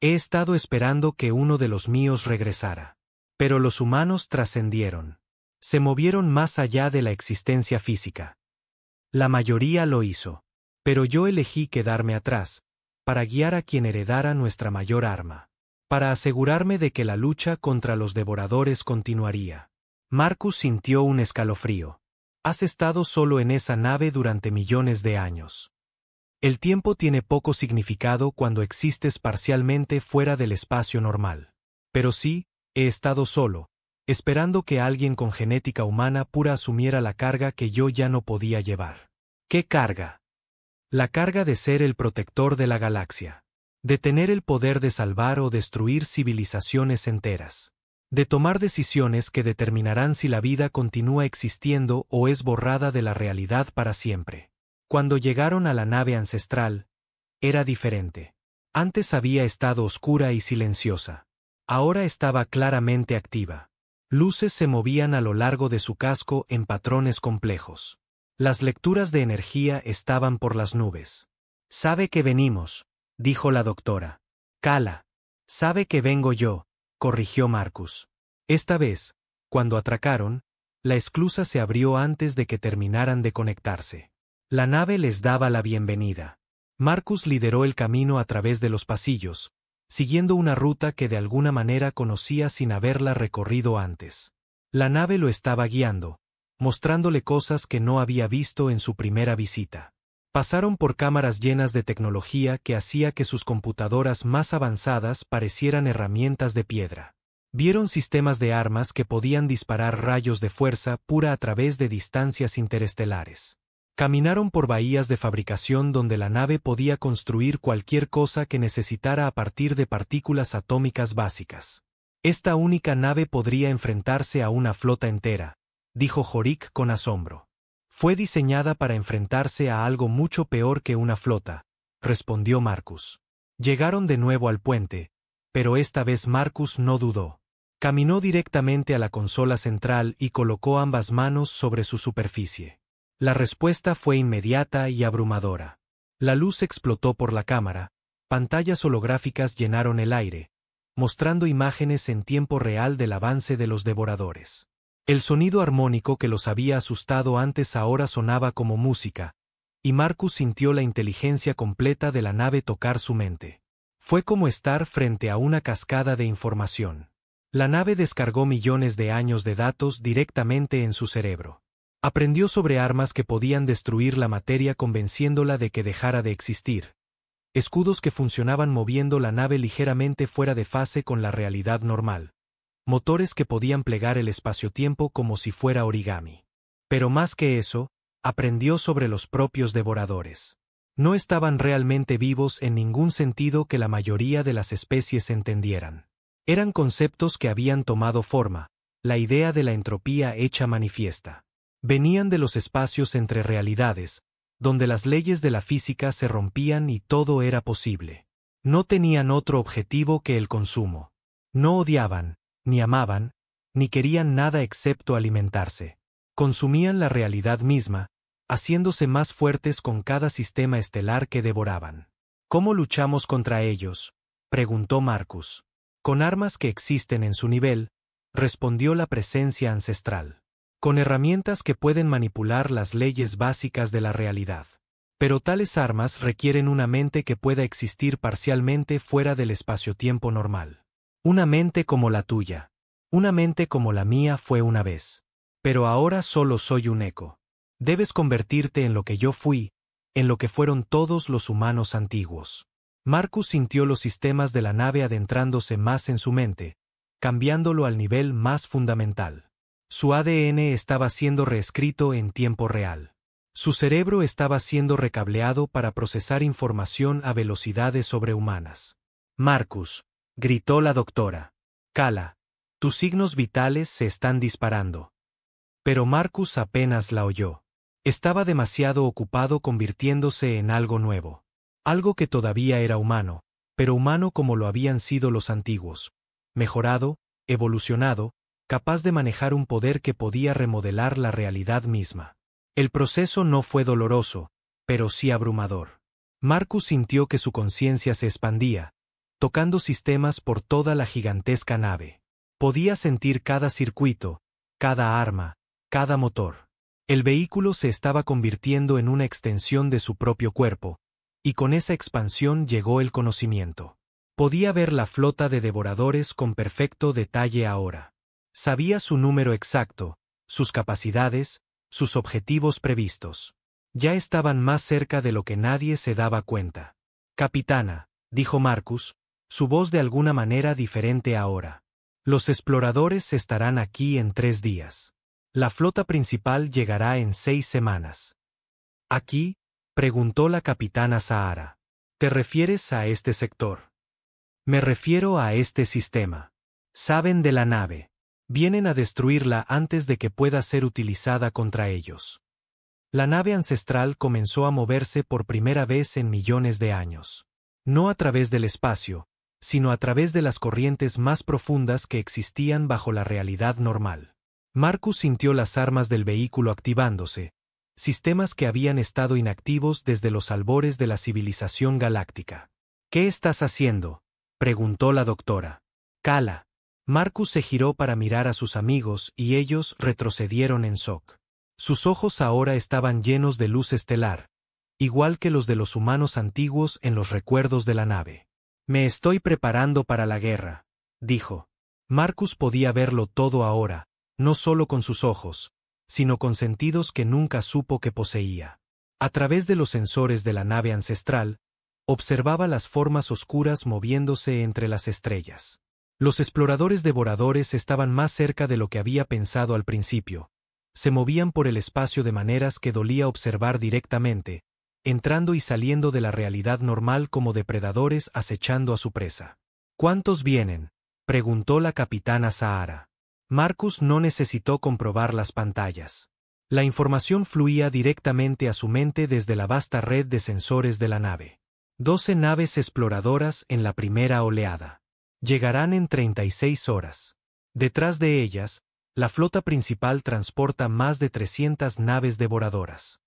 He estado esperando que uno de los míos regresara. Pero los humanos trascendieron. Se movieron más allá de la existencia física. La mayoría lo hizo. Pero yo elegí quedarme atrás, para guiar a quien heredara nuestra mayor arma. Para asegurarme de que la lucha contra los devoradores continuaría. Marcus sintió un escalofrío. Has estado solo en esa nave durante millones de años. El tiempo tiene poco significado cuando existes parcialmente fuera del espacio normal. Pero sí, he estado solo, esperando que alguien con genética humana pura asumiera la carga que yo ya no podía llevar. ¿Qué carga? La carga de ser el protector de la galaxia. De tener el poder de salvar o destruir civilizaciones enteras. De tomar decisiones que determinarán si la vida continúa existiendo o es borrada de la realidad para siempre. Cuando llegaron a la nave ancestral, era diferente. Antes había estado oscura y silenciosa. Ahora estaba claramente activa. Luces se movían a lo largo de su casco en patrones complejos. Las lecturas de energía estaban por las nubes. Sabe que venimos, dijo la doctora. Kala. Sabe que vengo yo, corrigió Marcus. Esta vez, cuando atracaron, la esclusa se abrió antes de que terminaran de conectarse. La nave les daba la bienvenida. Marcus lideró el camino a través de los pasillos, siguiendo una ruta que de alguna manera conocía sin haberla recorrido antes. La nave lo estaba guiando, mostrándole cosas que no había visto en su primera visita. Pasaron por cámaras llenas de tecnología que hacía que sus computadoras más avanzadas parecieran herramientas de piedra. Vieron sistemas de armas que podían disparar rayos de fuerza pura a través de distancias interestelares. Caminaron por bahías de fabricación donde la nave podía construir cualquier cosa que necesitara a partir de partículas atómicas básicas. Esta única nave podría enfrentarse a una flota entera, dijo Jorik con asombro. Fue diseñada para enfrentarse a algo mucho peor que una flota, respondió Marcus. Llegaron de nuevo al puente, pero esta vez Marcus no dudó. Caminó directamente a la consola central y colocó ambas manos sobre su superficie. La respuesta fue inmediata y abrumadora. La luz explotó por la cámara, pantallas holográficas llenaron el aire, mostrando imágenes en tiempo real del avance de los devoradores. El sonido armónico que los había asustado antes ahora sonaba como música, y Marcus sintió la inteligencia completa de la nave tocar su mente. Fue como estar frente a una cascada de información. La nave descargó millones de años de datos directamente en su cerebro. Aprendió sobre armas que podían destruir la materia convenciéndola de que dejara de existir. Escudos que funcionaban moviendo la nave ligeramente fuera de fase con la realidad normal. Motores que podían plegar el espacio-tiempo como si fuera origami. Pero más que eso, aprendió sobre los propios devoradores. No estaban realmente vivos en ningún sentido que la mayoría de las especies entendieran. Eran conceptos que habían tomado forma, la idea de la entropía hecha manifiesta. Venían de los espacios entre realidades, donde las leyes de la física se rompían y todo era posible. No tenían otro objetivo que el consumo. No odiaban, ni amaban, ni querían nada excepto alimentarse. Consumían la realidad misma, haciéndose más fuertes con cada sistema estelar que devoraban. ¿Cómo luchamos contra ellos?, preguntó Marcus. Con armas que existen en su nivel, respondió la presencia ancestral. Con herramientas que pueden manipular las leyes básicas de la realidad. Pero tales armas requieren una mente que pueda existir parcialmente fuera del espacio-tiempo normal. Una mente como la tuya. Una mente como la mía fue una vez. Pero ahora solo soy un eco. Debes convertirte en lo que yo fui, en lo que fueron todos los humanos antiguos. Marcus sintió los sistemas de la nave adentrándose más en su mente, cambiándolo al nivel más fundamental. Su ADN estaba siendo reescrito en tiempo real. Su cerebro estaba siendo recableado para procesar información a velocidades sobrehumanas. Marcus, gritó la doctora. Cala, tus signos vitales se están disparando. Pero Marcus apenas la oyó. Estaba demasiado ocupado convirtiéndose en algo nuevo. Algo que todavía era humano, pero humano como lo habían sido los antiguos. Mejorado, evolucionado, capaz de manejar un poder que podía remodelar la realidad misma. El proceso no fue doloroso, pero sí abrumador. Marcus sintió que su conciencia se expandía, tocando sistemas por toda la gigantesca nave. Podía sentir cada circuito, cada arma, cada motor. El vehículo se estaba convirtiendo en una extensión de su propio cuerpo, y con esa expansión llegó el conocimiento. Podía ver la flota de devoradores con perfecto detalle ahora. Sabía su número exacto, sus capacidades, sus objetivos previstos. Ya estaban más cerca de lo que nadie se daba cuenta. Capitana, dijo Marcus, su voz de alguna manera diferente ahora. Los exploradores estarán aquí en 3 días. La flota principal llegará en 6 semanas. ¿Aquí?, preguntó la capitana Sahara. ¿Te refieres a este sector? Me refiero a este sistema. Saben de la nave. Vienen a destruirla antes de que pueda ser utilizada contra ellos. La nave ancestral comenzó a moverse por primera vez en millones de años. No a través del espacio, sino a través de las corrientes más profundas que existían bajo la realidad normal. Marcus sintió las armas del vehículo activándose, sistemas que habían estado inactivos desde los albores de la civilización galáctica. ¿Qué estás haciendo?, preguntó la doctora. Cala. Marcus se giró para mirar a sus amigos y ellos retrocedieron en shock. Sus ojos ahora estaban llenos de luz estelar, igual que los de los humanos antiguos en los recuerdos de la nave. Me estoy preparando para la guerra, dijo. Marcus podía verlo todo ahora, no solo con sus ojos, sino con sentidos que nunca supo que poseía. A través de los sensores de la nave ancestral, observaba las formas oscuras moviéndose entre las estrellas. Los exploradores devoradores estaban más cerca de lo que había pensado al principio. Se movían por el espacio de maneras que dolía observar directamente, entrando y saliendo de la realidad normal como depredadores acechando a su presa. ¿Cuántos vienen?, preguntó la capitana Sahara. Marcus no necesitó comprobar las pantallas. La información fluía directamente a su mente desde la vasta red de sensores de la nave. 12 naves exploradoras en la primera oleada. Llegarán en 36 horas. Detrás de ellas, la flota principal transporta más de 300 naves devoradoras.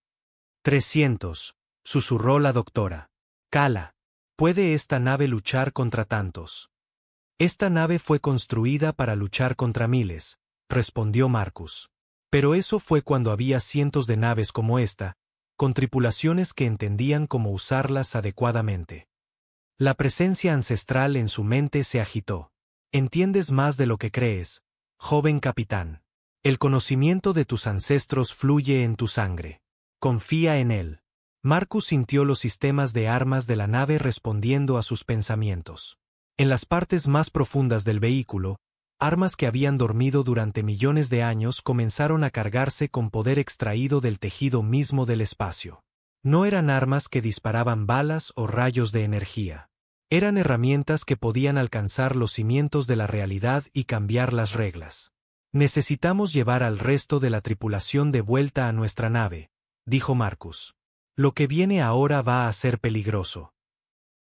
300, susurró la doctora. Cala, ¿puede esta nave luchar contra tantos? Esta nave fue construida para luchar contra miles, respondió Marcus. Pero eso fue cuando había cientos de naves como esta, con tripulaciones que entendían cómo usarlas adecuadamente. La presencia ancestral en su mente se agitó. Entiendes más de lo que crees, joven capitán. El conocimiento de tus ancestros fluye en tu sangre. Confía en él. Marcus sintió los sistemas de armas de la nave respondiendo a sus pensamientos. En las partes más profundas del vehículo, armas que habían dormido durante millones de años comenzaron a cargarse con poder extraído del tejido mismo del espacio. No eran armas que disparaban balas o rayos de energía. Eran herramientas que podían alcanzar los cimientos de la realidad y cambiar las reglas. Necesitamos llevar al resto de la tripulación de vuelta a nuestra nave, dijo Marcus. Lo que viene ahora va a ser peligroso.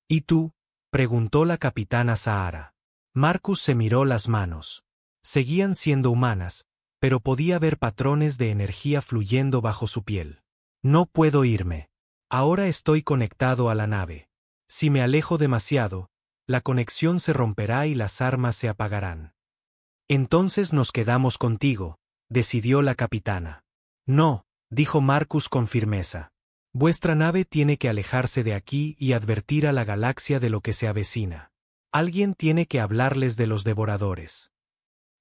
¿Y tú? Preguntó la capitana Sahara. Marcus se miró las manos. Seguían siendo humanas, pero podía ver patrones de energía fluyendo bajo su piel. No puedo irme. Ahora estoy conectado a la nave. Si me alejo demasiado, la conexión se romperá y las armas se apagarán. Entonces nos quedamos contigo, decidió la capitana. No, dijo Marcus con firmeza. Vuestra nave tiene que alejarse de aquí y advertir a la galaxia de lo que se avecina. Alguien tiene que hablarles de los devoradores.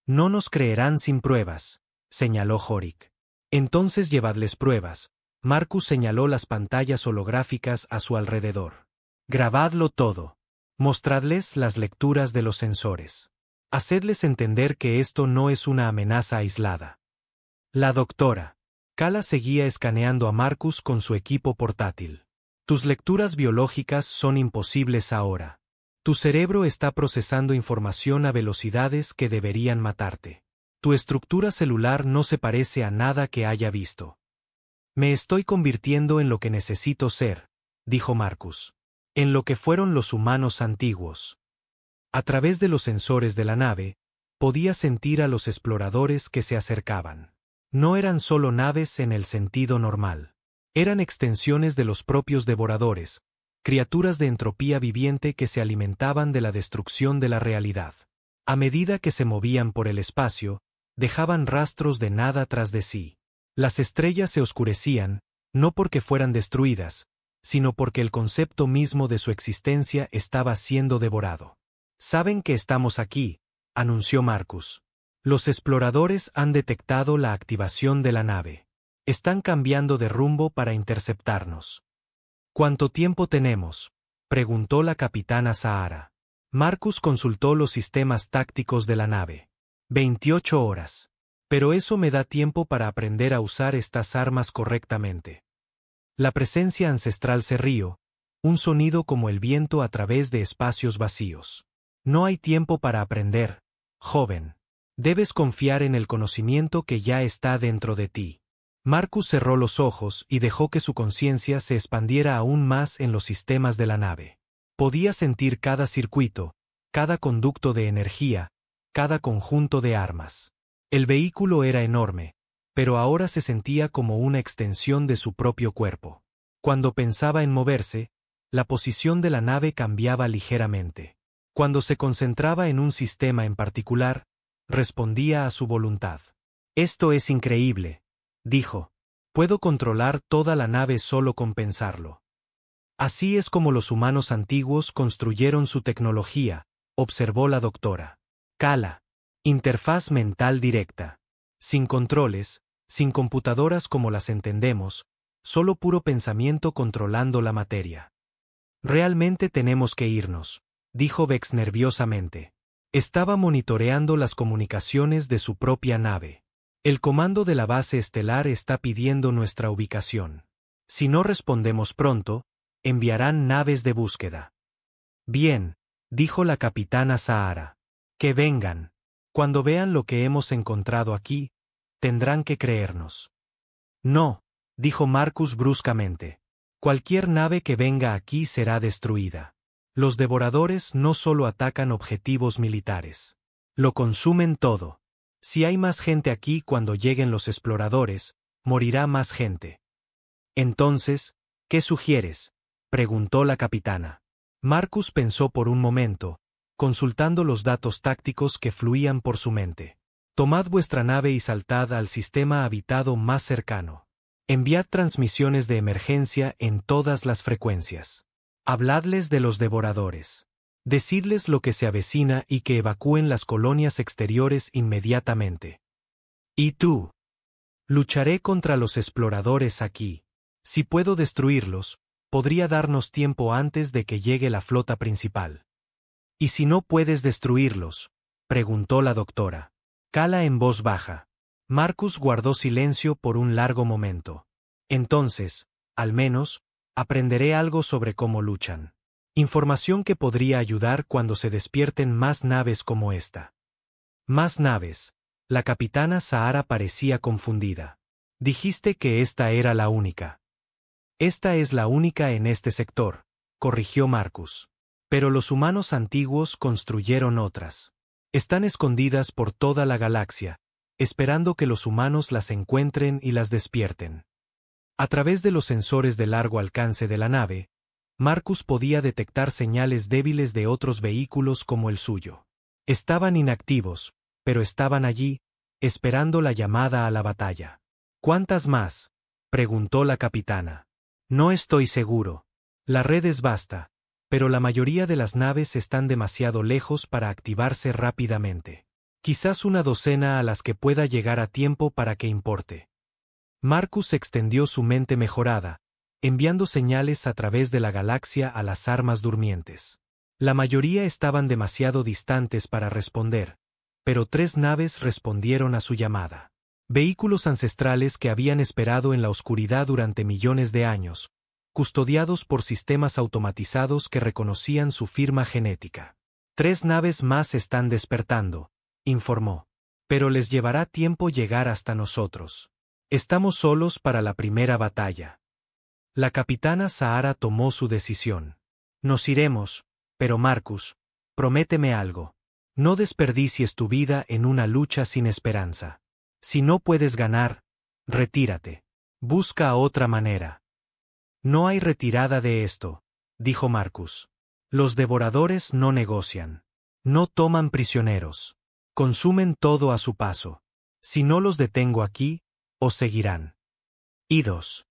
No nos creerán sin pruebas, señaló Jorik. Entonces llevadles pruebas. Marcus señaló las pantallas holográficas a su alrededor. Grabadlo todo. Mostradles las lecturas de los sensores. Hacedles entender que esto no es una amenaza aislada. La doctora Kala seguía escaneando a Marcus con su equipo portátil. Tus lecturas biológicas son imposibles ahora. Tu cerebro está procesando información a velocidades que deberían matarte. Tu estructura celular no se parece a nada que haya visto. Me estoy convirtiendo en lo que necesito ser, dijo Marcus. En lo que fueron los humanos antiguos. A través de los sensores de la nave, podía sentir a los exploradores que se acercaban. No eran solo naves en el sentido normal. Eran extensiones de los propios devoradores, criaturas de entropía viviente que se alimentaban de la destrucción de la realidad. A medida que se movían por el espacio, dejaban rastros de nada tras de sí. Las estrellas se oscurecían, no porque fueran destruidas, sino porque el concepto mismo de su existencia estaba siendo devorado. Saben que estamos aquí, anunció Marcus. Los exploradores han detectado la activación de la nave. Están cambiando de rumbo para interceptarnos. ¿Cuánto tiempo tenemos?, preguntó la capitana Sahara. Marcus consultó los sistemas tácticos de la nave. 28 horas. Pero eso me da tiempo para aprender a usar estas armas correctamente. La presencia ancestral se rió, un sonido como el viento a través de espacios vacíos. No hay tiempo para aprender, joven. Debes confiar en el conocimiento que ya está dentro de ti. Marcus cerró los ojos y dejó que su conciencia se expandiera aún más en los sistemas de la nave. Podía sentir cada circuito, cada conducto de energía, cada conjunto de armas. El vehículo era enorme, pero ahora se sentía como una extensión de su propio cuerpo. Cuando pensaba en moverse, la posición de la nave cambiaba ligeramente. Cuando se concentraba en un sistema en particular, respondía a su voluntad. Esto es increíble, dijo. Puedo controlar toda la nave solo con pensarlo. Así es como los humanos antiguos construyeron su tecnología, observó la doctora Kala. Interfaz mental directa. Sin controles, sin computadoras como las entendemos, solo puro pensamiento controlando la materia. Realmente tenemos que irnos, dijo Vex nerviosamente. Estaba monitoreando las comunicaciones de su propia nave. El comando de la base estelar está pidiendo nuestra ubicación. Si no respondemos pronto, enviarán naves de búsqueda. Bien, dijo la capitana Sahara. Que vengan. Cuando vean lo que hemos encontrado aquí, tendrán que creernos. No, dijo Marcus bruscamente. Cualquier nave que venga aquí será destruida. Los devoradores no solo atacan objetivos militares. Lo consumen todo. Si hay más gente aquí cuando lleguen los exploradores, morirá más gente. Entonces, ¿qué sugieres?, preguntó la capitana. Marcus pensó por un momento, consultando los datos tácticos que fluían por su mente. Tomad vuestra nave y saltad al sistema habitado más cercano. Enviad transmisiones de emergencia en todas las frecuencias. Habladles de los devoradores. Decidles lo que se avecina y que evacúen las colonias exteriores inmediatamente. ¿Y tú? Lucharé contra los exploradores aquí. Si puedo destruirlos, podría darnos tiempo antes de que llegue la flota principal. ¿Y si no puedes destruirlos?, preguntó la doctora. Cala en voz baja. Marcus guardó silencio por un largo momento. Entonces, al menos, aprenderé algo sobre cómo luchan. Información que podría ayudar cuando se despierten más naves como esta. Más naves. La capitana Sahara parecía confundida. Dijiste que esta era la única. Esta es la única en este sector, corrigió Marcus. Pero los humanos antiguos construyeron otras. Están escondidas por toda la galaxia, esperando que los humanos las encuentren y las despierten. A través de los sensores de largo alcance de la nave, Marcus podía detectar señales débiles de otros vehículos como el suyo. Estaban inactivos, pero estaban allí, esperando la llamada a la batalla. ¿Cuántas más?, preguntó la capitana. No estoy seguro. La red es vasta, pero la mayoría de las naves están demasiado lejos para activarse rápidamente. Quizás una docena a las que pueda llegar a tiempo para que importe. Marcus extendió su mente mejorada, enviando señales a través de la galaxia a las armas durmientes. La mayoría estaban demasiado distantes para responder, pero 3 naves respondieron a su llamada. Vehículos ancestrales que habían esperado en la oscuridad durante millones de años, custodiados por sistemas automatizados que reconocían su firma genética. 3 naves más están despertando, informó. Pero les llevará tiempo llegar hasta nosotros. Estamos solos para la primera batalla. La capitana Sahara tomó su decisión. Nos iremos, pero Marcus, prométeme algo. No desperdicies tu vida en una lucha sin esperanza. Si no puedes ganar, retírate. Busca otra manera. No hay retirada de esto, dijo Marcus. Los devoradores no negocian. No toman prisioneros. Consumen todo a su paso. Si no los detengo aquí, os seguirán. Idos.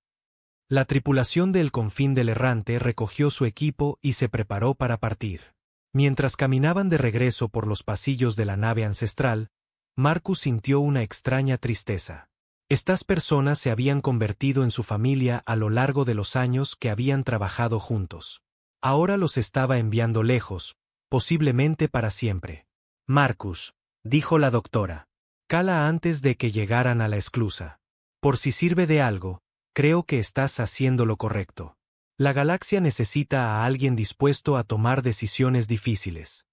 La tripulación del Confín del Errante recogió su equipo y se preparó para partir. Mientras caminaban de regreso por los pasillos de la nave ancestral, Marcus sintió una extraña tristeza. Estas personas se habían convertido en su familia a lo largo de los años que habían trabajado juntos. Ahora los estaba enviando lejos, posiblemente para siempre. Marcus, dijo la doctora, cala antes de que llegaran a la esclusa. Por si sirve de algo, creo que estás haciendo lo correcto. La galaxia necesita a alguien dispuesto a tomar decisiones difíciles.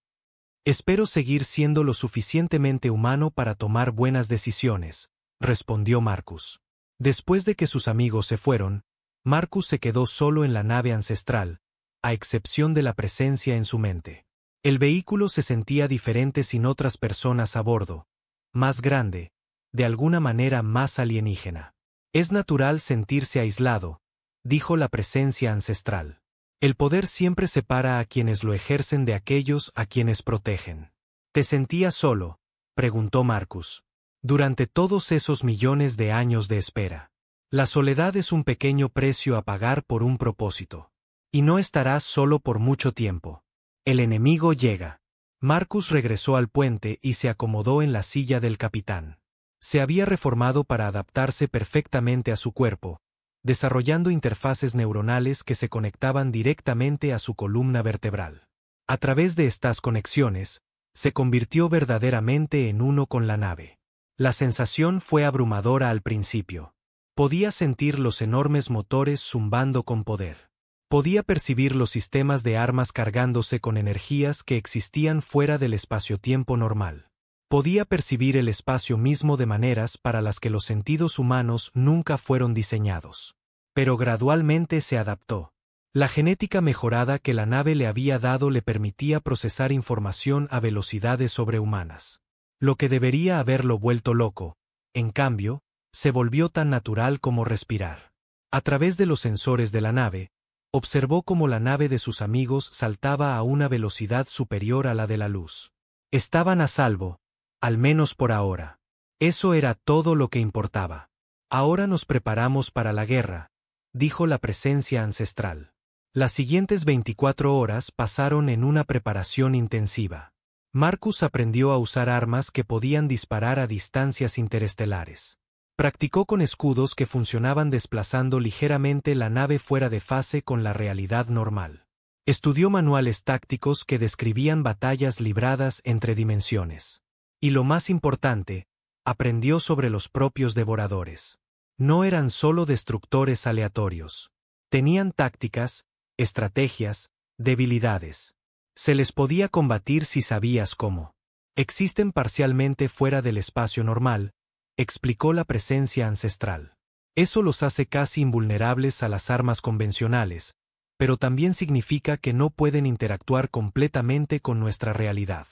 Espero seguir siendo lo suficientemente humano para tomar buenas decisiones, respondió Marcus. Después de que sus amigos se fueron, Marcus se quedó solo en la nave ancestral, a excepción de la presencia en su mente. El vehículo se sentía diferente sin otras personas a bordo, más grande, de alguna manera más alienígena. Es natural sentirse aislado, dijo la presencia ancestral. El poder siempre separa a quienes lo ejercen de aquellos a quienes protegen. ¿Te sentías solo?, preguntó Marcus. Durante todos esos millones de años de espera. La soledad es un pequeño precio a pagar por un propósito. Y no estarás solo por mucho tiempo. El enemigo llega. Marcus regresó al puente y se acomodó en la silla del capitán. Se había reformado para adaptarse perfectamente a su cuerpo, desarrollando interfaces neuronales que se conectaban directamente a su columna vertebral. A través de estas conexiones, se convirtió verdaderamente en uno con la nave. La sensación fue abrumadora al principio. Podía sentir los enormes motores zumbando con poder. Podía percibir los sistemas de armas cargándose con energías que existían fuera del espacio-tiempo normal. Podía percibir el espacio mismo de maneras para las que los sentidos humanos nunca fueron diseñados. Pero gradualmente se adaptó. La genética mejorada que la nave le había dado le permitía procesar información a velocidades sobrehumanas. Lo que debería haberlo vuelto loco, en cambio, se volvió tan natural como respirar. A través de los sensores de la nave, observó cómo la nave de sus amigos saltaba a una velocidad superior a la de la luz. Estaban a salvo, al menos por ahora. Eso era todo lo que importaba. Ahora nos preparamos para la guerra, dijo la presencia ancestral. Las siguientes 24 horas pasaron en una preparación intensiva. Marcus aprendió a usar armas que podían disparar a distancias interestelares. Practicó con escudos que funcionaban desplazando ligeramente la nave fuera de fase con la realidad normal. Estudió manuales tácticos que describían batallas libradas entre dimensiones. Y lo más importante, aprendió sobre los propios devoradores. No eran solo destructores aleatorios. Tenían tácticas, estrategias, debilidades. Se les podía combatir si sabías cómo. Existen parcialmente fuera del espacio normal, explicó la presencia ancestral. Eso los hace casi invulnerables a las armas convencionales, pero también significa que no pueden interactuar completamente con nuestra realidad.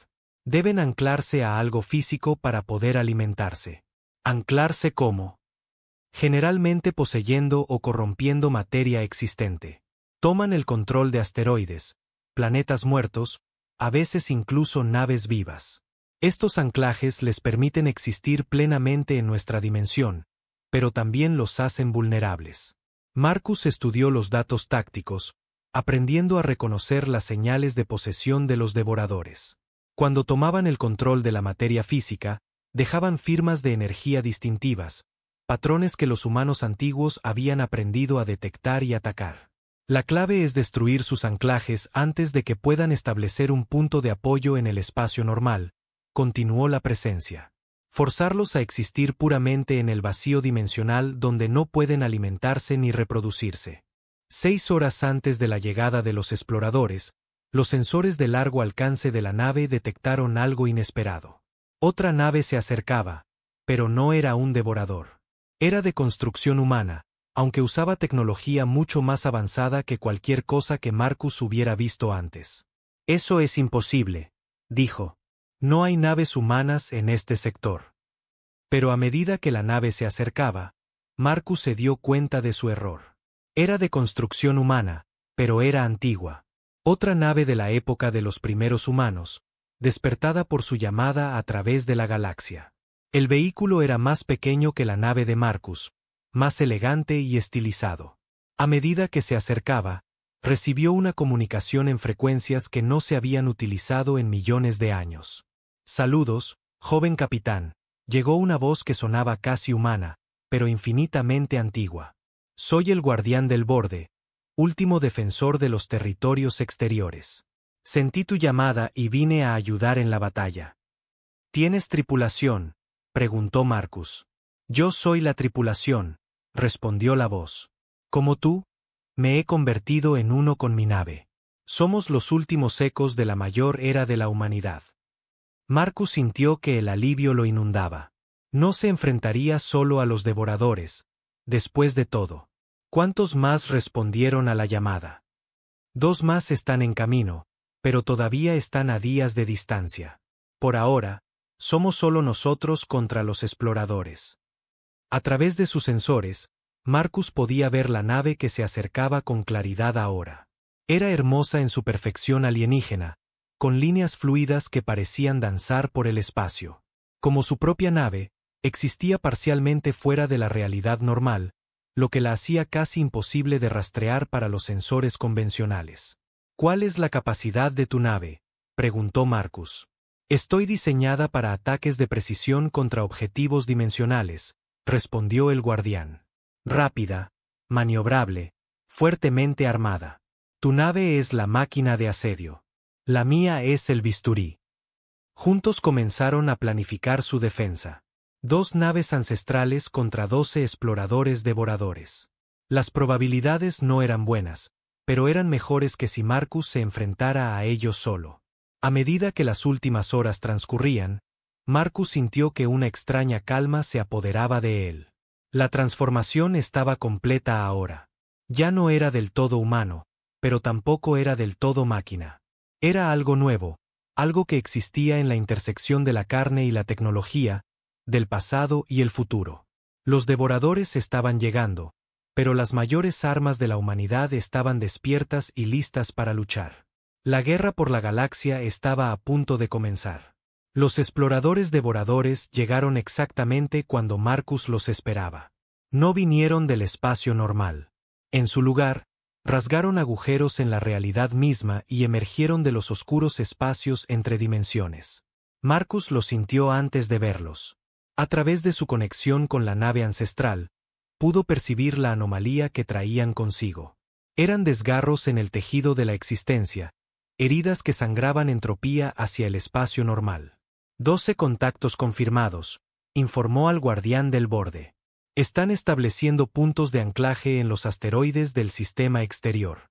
Deben anclarse a algo físico para poder alimentarse. ¿Anclarse cómo? Generalmente poseyendo o corrompiendo materia existente. Toman el control de asteroides, planetas muertos, a veces incluso naves vivas. Estos anclajes les permiten existir plenamente en nuestra dimensión, pero también los hacen vulnerables. Marcus estudió los datos tácticos, aprendiendo a reconocer las señales de posesión de los devoradores. Cuando tomaban el control de la materia física, dejaban firmas de energía distintivas, patrones que los humanos antiguos habían aprendido a detectar y atacar. La clave es destruir sus anclajes antes de que puedan establecer un punto de apoyo en el espacio normal, continuó la presencia. Forzarlos a existir puramente en el vacío dimensional donde no pueden alimentarse ni reproducirse. 6 horas antes de la llegada de los exploradores, los sensores de largo alcance de la nave detectaron algo inesperado. Otra nave se acercaba, pero no era un devorador. Era de construcción humana, aunque usaba tecnología mucho más avanzada que cualquier cosa que Marcus hubiera visto antes. Eso es imposible, dijo. No hay naves humanas en este sector. Pero a medida que la nave se acercaba, Marcus se dio cuenta de su error. Era de construcción humana, pero era antigua. Otra nave de la época de los primeros humanos, despertada por su llamada a través de la galaxia. El vehículo era más pequeño que la nave de Marcus, más elegante y estilizado. A medida que se acercaba, recibió una comunicación en frecuencias que no se habían utilizado en millones de años. Saludos, joven capitán, llegó una voz que sonaba casi humana, pero infinitamente antigua. Soy el guardián del borde, último defensor de los territorios exteriores. Sentí tu llamada y vine a ayudar en la batalla. ¿Tienes tripulación?, preguntó Marcus. Yo soy la tripulación, respondió la voz. Como tú, me he convertido en uno con mi nave. Somos los últimos ecos de la mayor era de la humanidad. Marcus sintió que el alivio lo inundaba. No se enfrentaría solo a los devoradores. Después de todo, ¿cuántos más respondieron a la llamada? 2 más están en camino, pero todavía están a días de distancia. Por ahora, somos solo nosotros contra los exploradores. A través de sus sensores, Marcus podía ver la nave que se acercaba con claridad ahora. Era hermosa en su perfección alienígena, con líneas fluidas que parecían danzar por el espacio. Como su propia nave, existía parcialmente fuera de la realidad normal, lo que la hacía casi imposible de rastrear para los sensores convencionales. ¿Cuál es la capacidad de tu nave?, preguntó Marcus. Estoy diseñada para ataques de precisión contra objetivos dimensionales, respondió el guardián. Rápida, maniobrable, fuertemente armada. Tu nave es la máquina de asedio. La mía es el bisturí. Juntos comenzaron a planificar su defensa. 2 naves ancestrales contra 12 exploradores devoradores. Las probabilidades no eran buenas, pero eran mejores que si Marcus se enfrentara a ellos solo. A medida que las últimas horas transcurrían, Marcus sintió que una extraña calma se apoderaba de él. La transformación estaba completa ahora. Ya no era del todo humano, pero tampoco era del todo máquina. Era algo nuevo, algo que existía en la intersección de la carne y la tecnología, del pasado y el futuro. Los devoradores estaban llegando, pero las mayores armas de la humanidad estaban despiertas y listas para luchar. La guerra por la galaxia estaba a punto de comenzar. Los exploradores devoradores llegaron exactamente cuando Marcus los esperaba. No vinieron del espacio normal. En su lugar, rasgaron agujeros en la realidad misma y emergieron de los oscuros espacios entre dimensiones. Marcus los sintió antes de verlos. A través de su conexión con la nave ancestral, pudo percibir la anomalía que traían consigo. Eran desgarros en el tejido de la existencia, heridas que sangraban entropía hacia el espacio normal. 12 contactos confirmados, informó al guardián del borde. Están estableciendo puntos de anclaje en los asteroides del sistema exterior.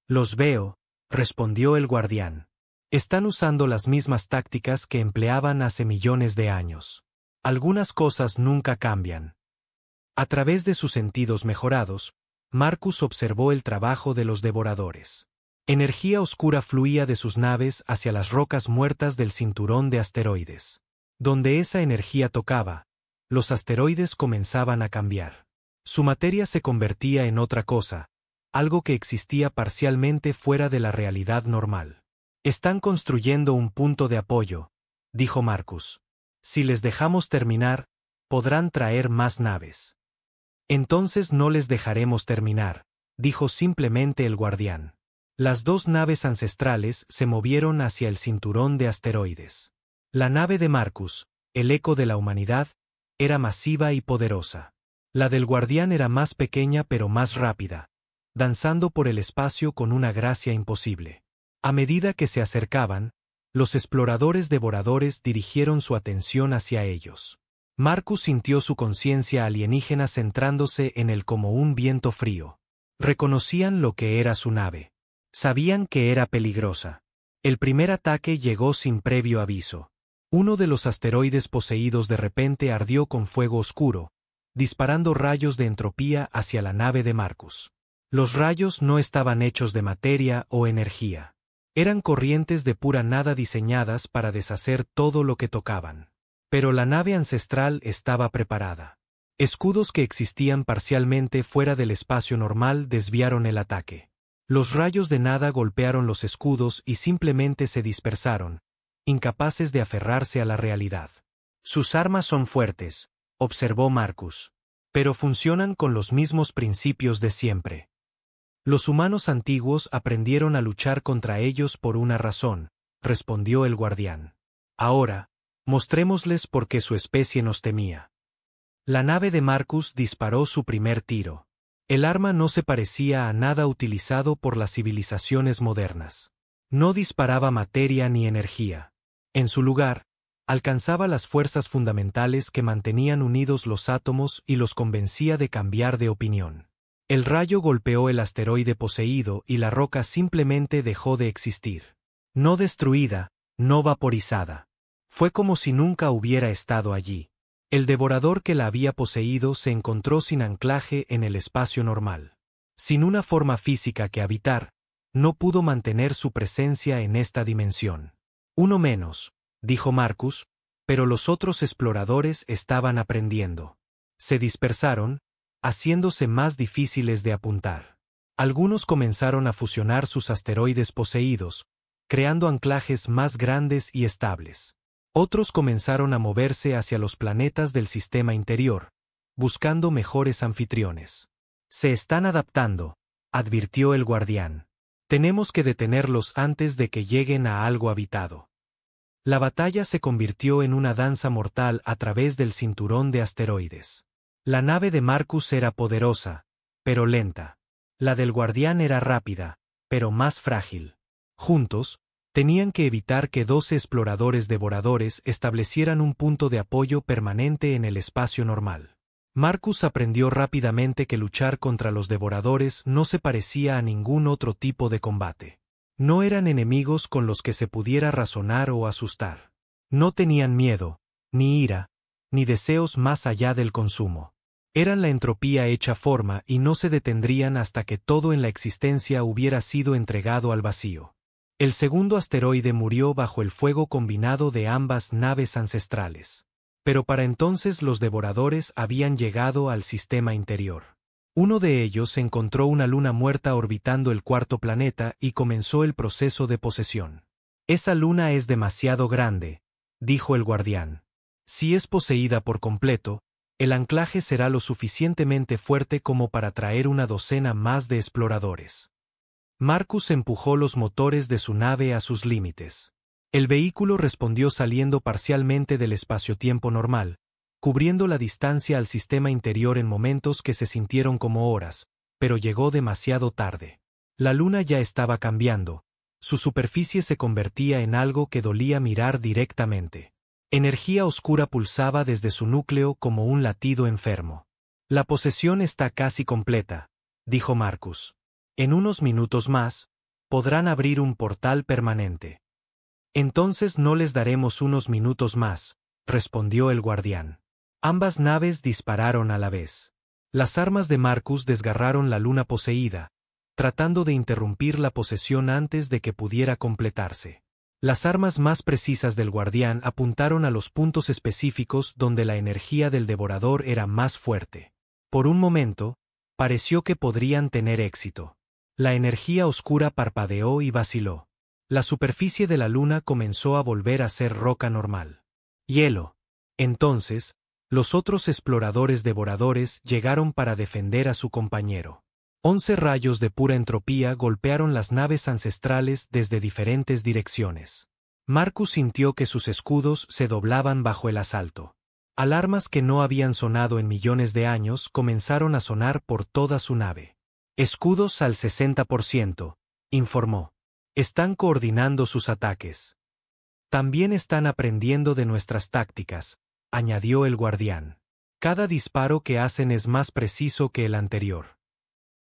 Los veo, respondió el guardián. Están usando las mismas tácticas que empleaban hace millones de años. Algunas cosas nunca cambian. A través de sus sentidos mejorados, Marcus observó el trabajo de los devoradores. Energía oscura fluía de sus naves hacia las rocas muertas del cinturón de asteroides. Donde esa energía tocaba, los asteroides comenzaban a cambiar. Su materia se convertía en otra cosa, algo que existía parcialmente fuera de la realidad normal. Están construyendo un punto de apoyo, dijo Marcus. Si les dejamos terminar, podrán traer más naves. Entonces no les dejaremos terminar, dijo simplemente el guardián. Las 2 naves ancestrales se movieron hacia el cinturón de asteroides. La nave de Marcus, el eco de la humanidad, era masiva y poderosa. La del guardián era más pequeña pero más rápida, danzando por el espacio con una gracia imposible. A medida que se acercaban, los exploradores devoradores dirigieron su atención hacia ellos. Marcus sintió su conciencia alienígena centrándose en él como un viento frío. Reconocían lo que era su nave. Sabían que era peligrosa. El primer ataque llegó sin previo aviso. Uno de los asteroides poseídos de repente ardió con fuego oscuro, disparando rayos de entropía hacia la nave de Marcus. Los rayos no estaban hechos de materia o energía. Eran corrientes de pura nada diseñadas para deshacer todo lo que tocaban. Pero la nave ancestral estaba preparada. Escudos que existían parcialmente fuera del espacio normal desviaron el ataque. Los rayos de nada golpearon los escudos y simplemente se dispersaron, incapaces de aferrarse a la realidad. Sus armas son fuertes, observó Marcus, pero funcionan con los mismos principios de siempre. Los humanos antiguos aprendieron a luchar contra ellos por una razón, respondió el guardián. Ahora, mostrémosles por qué su especie nos temía. La nave de Marcus disparó su primer tiro. El arma no se parecía a nada utilizado por las civilizaciones modernas. No disparaba materia ni energía. En su lugar, alcanzaba las fuerzas fundamentales que mantenían unidos los átomos y los convencía de cambiar de opinión. El rayo golpeó el asteroide poseído y la roca simplemente dejó de existir. No destruida, no vaporizada. Fue como si nunca hubiera estado allí. El devorador que la había poseído se encontró sin anclaje en el espacio normal. Sin una forma física que habitar, no pudo mantener su presencia en esta dimensión. Uno menos, dijo Marcus, pero los otros exploradores estaban aprendiendo. Se dispersaron, haciéndose más difíciles de apuntar. Algunos comenzaron a fusionar sus asteroides poseídos, creando anclajes más grandes y estables. Otros comenzaron a moverse hacia los planetas del sistema interior, buscando mejores anfitriones. Se están adaptando, advirtió el guardián. Tenemos que detenerlos antes de que lleguen a algo habitado. La batalla se convirtió en una danza mortal a través del cinturón de asteroides. La nave de Marcus era poderosa, pero lenta. La del guardián era rápida, pero más frágil. Juntos, tenían que evitar que 12 exploradores devoradores establecieran un punto de apoyo permanente en el espacio normal. Marcus aprendió rápidamente que luchar contra los devoradores no se parecía a ningún otro tipo de combate. No eran enemigos con los que se pudiera razonar o asustar. No tenían miedo, ni ira, ni deseos más allá del consumo. Eran la entropía hecha forma y no se detendrían hasta que todo en la existencia hubiera sido entregado al vacío. El segundo asteroide murió bajo el fuego combinado de ambas naves ancestrales. Pero para entonces los devoradores habían llegado al sistema interior. Uno de ellos encontró una luna muerta orbitando el cuarto planeta y comenzó el proceso de posesión. Esa luna es demasiado grande, dijo el guardián. Si es poseída por completo, El anclaje será lo suficientemente fuerte como para traer una docena más de exploradores. Marcus empujó los motores de su nave a sus límites. El vehículo respondió saliendo parcialmente del espacio-tiempo normal, cubriendo la distancia al sistema interior en momentos que se sintieron como horas, pero llegó demasiado tarde. La luna ya estaba cambiando. Su superficie se convertía en algo que dolía mirar directamente. Energía oscura pulsaba desde su núcleo como un latido enfermo. La posesión está casi completa, dijo Marcus. En unos minutos más, podrán abrir un portal permanente. Entonces no les daremos unos minutos más, respondió el guardián. Ambas naves dispararon a la vez. Las armas de Marcus desgarraron la luna poseída, tratando de interrumpir la posesión antes de que pudiera completarse. Las armas más precisas del guardián apuntaron a los puntos específicos donde la energía del devorador era más fuerte. Por un momento, pareció que podrían tener éxito. La energía oscura parpadeó y vaciló. La superficie de la luna comenzó a volver a ser roca normal. Hielo. Entonces, los otros exploradores devoradores llegaron para defender a su compañero. 11 rayos de pura entropía golpearon las naves ancestrales desde diferentes direcciones. Marcus sintió que sus escudos se doblaban bajo el asalto. Alarmas que no habían sonado en millones de años comenzaron a sonar por toda su nave. Escudos al 60%, informó. Están coordinando sus ataques. También están aprendiendo de nuestras tácticas, añadió el guardián. Cada disparo que hacen es más preciso que el anterior.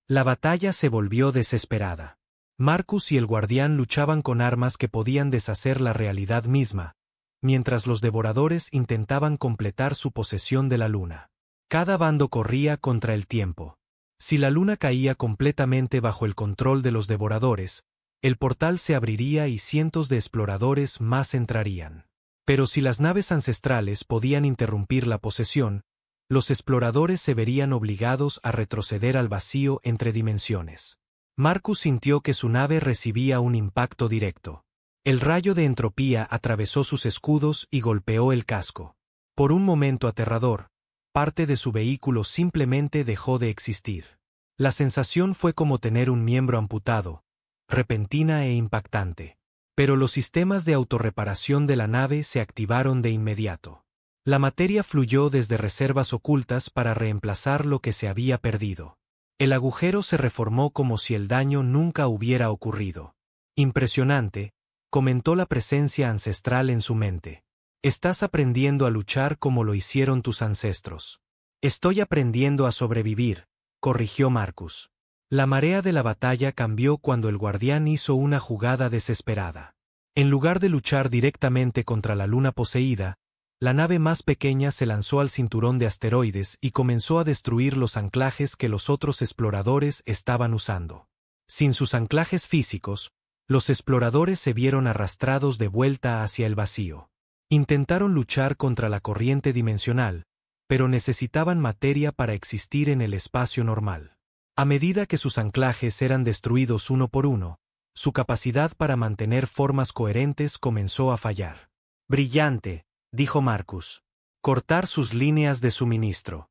La batalla se volvió desesperada. Marcus y el guardián luchaban con armas que podían deshacer la realidad misma, mientras los devoradores intentaban completar su posesión de la luna. Cada bando corría contra el tiempo. Si la luna caía completamente bajo el control de los devoradores, el portal se abriría y cientos de exploradores más entrarían. Pero si las naves ancestrales podían interrumpir la posesión, los exploradores se verían obligados a retroceder al vacío entre dimensiones. Marcus sintió que su nave recibía un impacto directo. El rayo de entropía atravesó sus escudos y golpeó el casco. Por un momento aterrador, parte de su vehículo simplemente dejó de existir. La sensación fue como tener un miembro amputado, repentina e impactante. Pero los sistemas de autorreparación de la nave se activaron de inmediato. La materia fluyó desde reservas ocultas para reemplazar lo que se había perdido. El agujero se reformó como si el daño nunca hubiera ocurrido. Impresionante, comentó la presencia ancestral en su mente. Estás aprendiendo a luchar como lo hicieron tus ancestros. Estoy aprendiendo a sobrevivir, corrigió Marcus. La marea de la batalla cambió cuando el guardián hizo una jugada desesperada. En lugar de luchar directamente contra la luna poseída, la nave más pequeña se lanzó al cinturón de asteroides y comenzó a destruir los anclajes que los otros exploradores estaban usando. Sin sus anclajes físicos, los exploradores se vieron arrastrados de vuelta hacia el vacío. Intentaron luchar contra la corriente dimensional, pero necesitaban materia para existir en el espacio normal. A medida que sus anclajes eran destruidos uno por uno, su capacidad para mantener formas coherentes comenzó a fallar. Brillante, dijo Marcus. Cortar sus líneas de suministro.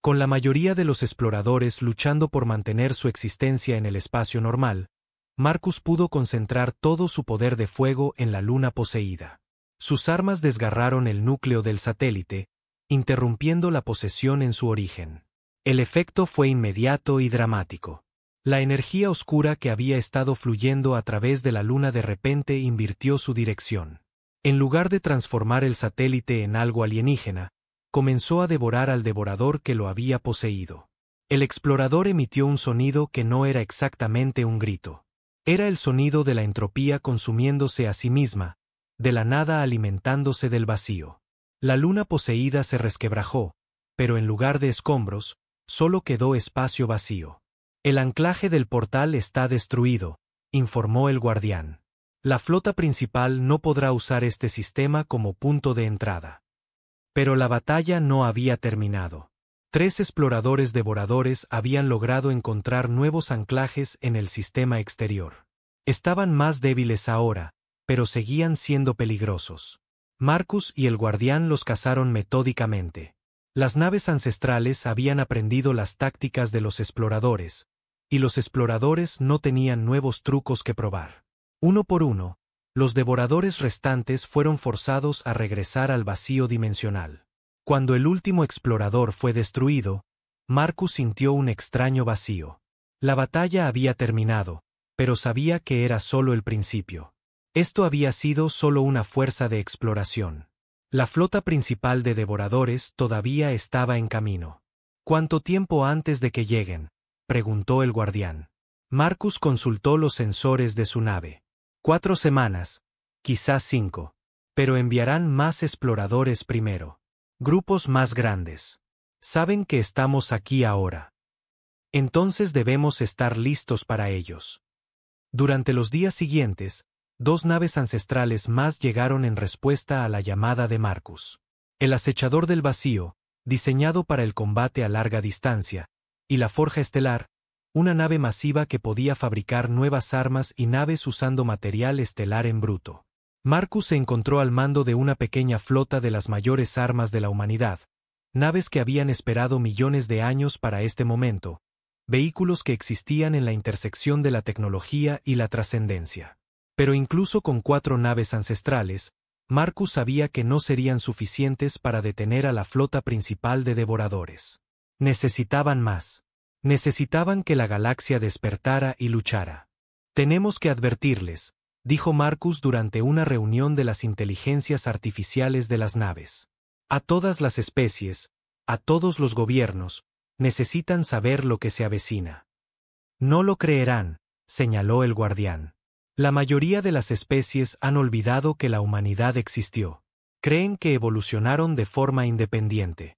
Con la mayoría de los exploradores luchando por mantener su existencia en el espacio normal, Marcus pudo concentrar todo su poder de fuego en la luna poseída. Sus armas desgarraron el núcleo del satélite, interrumpiendo la posesión en su origen. El efecto fue inmediato y dramático. La energía oscura que había estado fluyendo a través de la luna de repente invirtió su dirección. En lugar de transformar el satélite en algo alienígena, comenzó a devorar al devorador que lo había poseído. El explorador emitió un sonido que no era exactamente un grito. Era el sonido de la entropía consumiéndose a sí misma, de la nada alimentándose del vacío. La luna poseída se resquebrajó, pero en lugar de escombros, solo quedó espacio vacío. El anclaje del portal está destruido, informó el guardián. La flota principal no podrá usar este sistema como punto de entrada. Pero la batalla no había terminado. 3 exploradores devoradores habían logrado encontrar nuevos anclajes en el sistema exterior. Estaban más débiles ahora, pero seguían siendo peligrosos. Marcus y el guardián los cazaron metódicamente. Las naves ancestrales habían aprendido las tácticas de los exploradores, y los exploradores no tenían nuevos trucos que probar. Uno por uno, los devoradores restantes fueron forzados a regresar al vacío dimensional. Cuando el último explorador fue destruido, Marcus sintió un extraño vacío. La batalla había terminado, pero sabía que era solo el principio. Esto había sido solo una fuerza de exploración. La flota principal de devoradores todavía estaba en camino. ¿Cuánto tiempo antes de que lleguen?, preguntó el guardián. Marcus consultó los sensores de su nave. 4 semanas, quizás 5. Pero enviarán más exploradores primero. Grupos más grandes. Saben que estamos aquí ahora. Entonces debemos estar listos para ellos. Durante los días siguientes, 2 naves ancestrales más llegaron en respuesta a la llamada de Marcus. El acechador del vacío, diseñado para el combate a larga distancia, y la Forja Estelar, una nave masiva que podía fabricar nuevas armas y naves usando material estelar en bruto. Marcus se encontró al mando de una pequeña flota de las mayores armas de la humanidad, naves que habían esperado millones de años para este momento, vehículos que existían en la intersección de la tecnología y la trascendencia. Pero incluso con 4 naves ancestrales, Marcus sabía que no serían suficientes para detener a la flota principal de devoradores. Necesitaban más. Necesitaban que la galaxia despertara y luchara. Tenemos que advertirles, dijo Marcus durante una reunión de las inteligencias artificiales de las naves. A todas las especies, a todos los gobiernos, necesitan saber lo que se avecina. No lo creerán, señaló el guardián. La mayoría de las especies han olvidado que la humanidad existió. Creen que evolucionaron de forma independiente.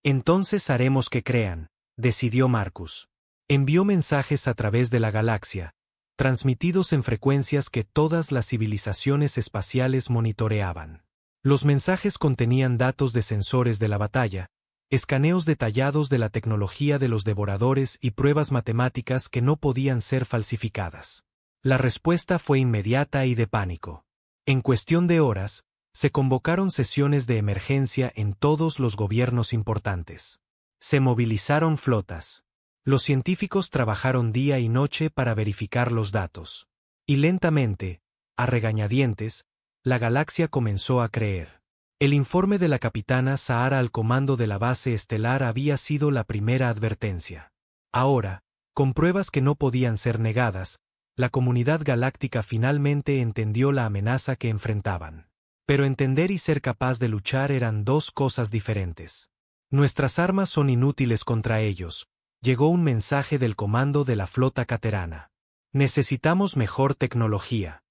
Entonces haremos que crean, decidió Marcus. Envió mensajes a través de la galaxia, transmitidos en frecuencias que todas las civilizaciones espaciales monitoreaban. Los mensajes contenían datos de sensores de la batalla, escaneos detallados de la tecnología de los devoradores y pruebas matemáticas que no podían ser falsificadas. La respuesta fue inmediata y de pánico. En cuestión de horas, se convocaron sesiones de emergencia en todos los gobiernos importantes. Se movilizaron flotas. Los científicos trabajaron día y noche para verificar los datos. Y lentamente, a regañadientes, la galaxia comenzó a creer. El informe de la capitana Sahara al comando de la base estelar había sido la primera advertencia. Ahora, con pruebas que no podían ser negadas, la comunidad galáctica finalmente entendió la amenaza que enfrentaban. Pero entender y ser capaz de luchar eran 2 cosas diferentes. Nuestras armas son inútiles contra ellos, llegó un mensaje del comando de la flota caterana. Necesitamos mejor tecnología.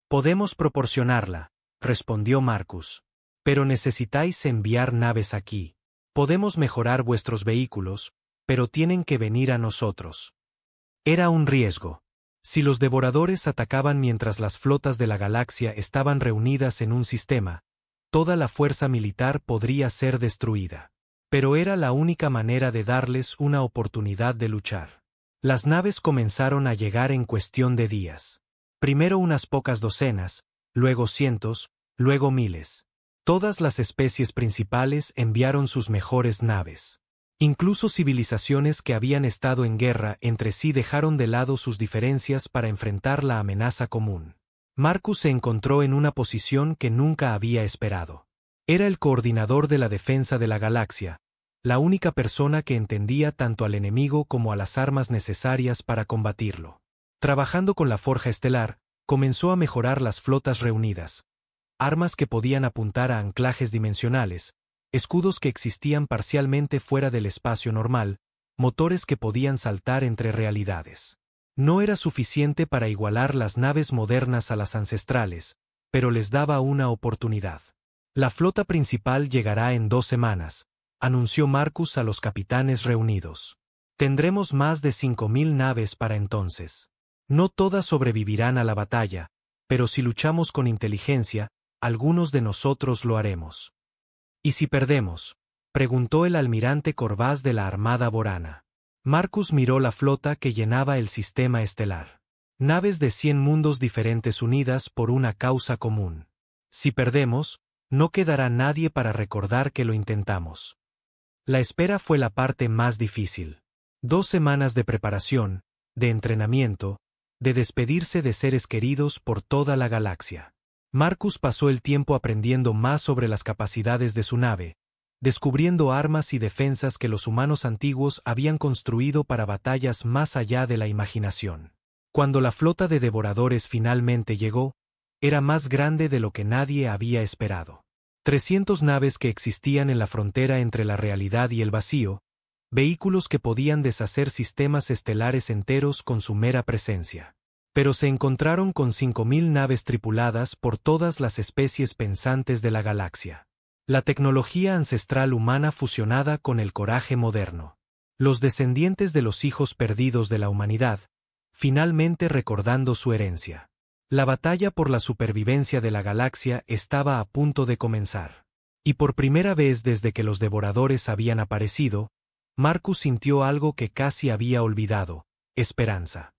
Podemos proporcionarla, respondió Marcus. Pero necesitáis enviar naves aquí. Podemos mejorar vuestros vehículos, pero tienen que venir a nosotros. Era un riesgo. Si los devoradores atacaban mientras las flotas de la galaxia estaban reunidas en un sistema, toda la fuerza militar podría ser destruida. Pero era la única manera de darles una oportunidad de luchar. Las naves comenzaron a llegar en cuestión de días. Primero unas pocas docenas, luego cientos, luego miles. Todas las especies principales enviaron sus mejores naves. Incluso civilizaciones que habían estado en guerra entre sí dejaron de lado sus diferencias para enfrentar la amenaza común. Marcus se encontró en una posición que nunca había esperado. Era el coordinador de la defensa de la galaxia, la única persona que entendía tanto al enemigo como a las armas necesarias para combatirlo. Trabajando con la Forja Estelar, comenzó a mejorar las flotas reunidas, armas que podían apuntar a anclajes dimensionales, escudos que existían parcialmente fuera del espacio normal, motores que podían saltar entre realidades. No era suficiente para igualar las naves modernas a las ancestrales, pero les daba una oportunidad. La flota principal llegará en 2 semanas, anunció Marcus a los capitanes reunidos. Tendremos más de 5.000 naves para entonces. No todas sobrevivirán a la batalla, pero si luchamos con inteligencia, algunos de nosotros lo haremos. ¿Y si perdemos?, preguntó el almirante Corvás de la Armada Borana. Marcus miró la flota que llenaba el sistema estelar. Naves de 100 mundos diferentes unidas por una causa común. Si perdemos, no quedará nadie para recordar que lo intentamos. La espera fue la parte más difícil. 2 semanas de preparación, de entrenamiento, de despedirse de seres queridos por toda la galaxia. Marcus pasó el tiempo aprendiendo más sobre las capacidades de su nave, descubriendo armas y defensas que los humanos antiguos habían construido para batallas más allá de la imaginación. Cuando la flota de devoradores finalmente llegó, era más grande de lo que nadie había esperado. 300 naves que existían en la frontera entre la realidad y el vacío, vehículos que podían deshacer sistemas estelares enteros con su mera presencia. Pero se encontraron con 5.000 naves tripuladas por todas las especies pensantes de la galaxia. La tecnología ancestral humana fusionada con el coraje moderno. Los descendientes de los hijos perdidos de la humanidad, finalmente recordando su herencia. La batalla por la supervivencia de la galaxia estaba a punto de comenzar. Y por primera vez desde que los devoradores habían aparecido, Marcus sintió algo que casi había olvidado: esperanza.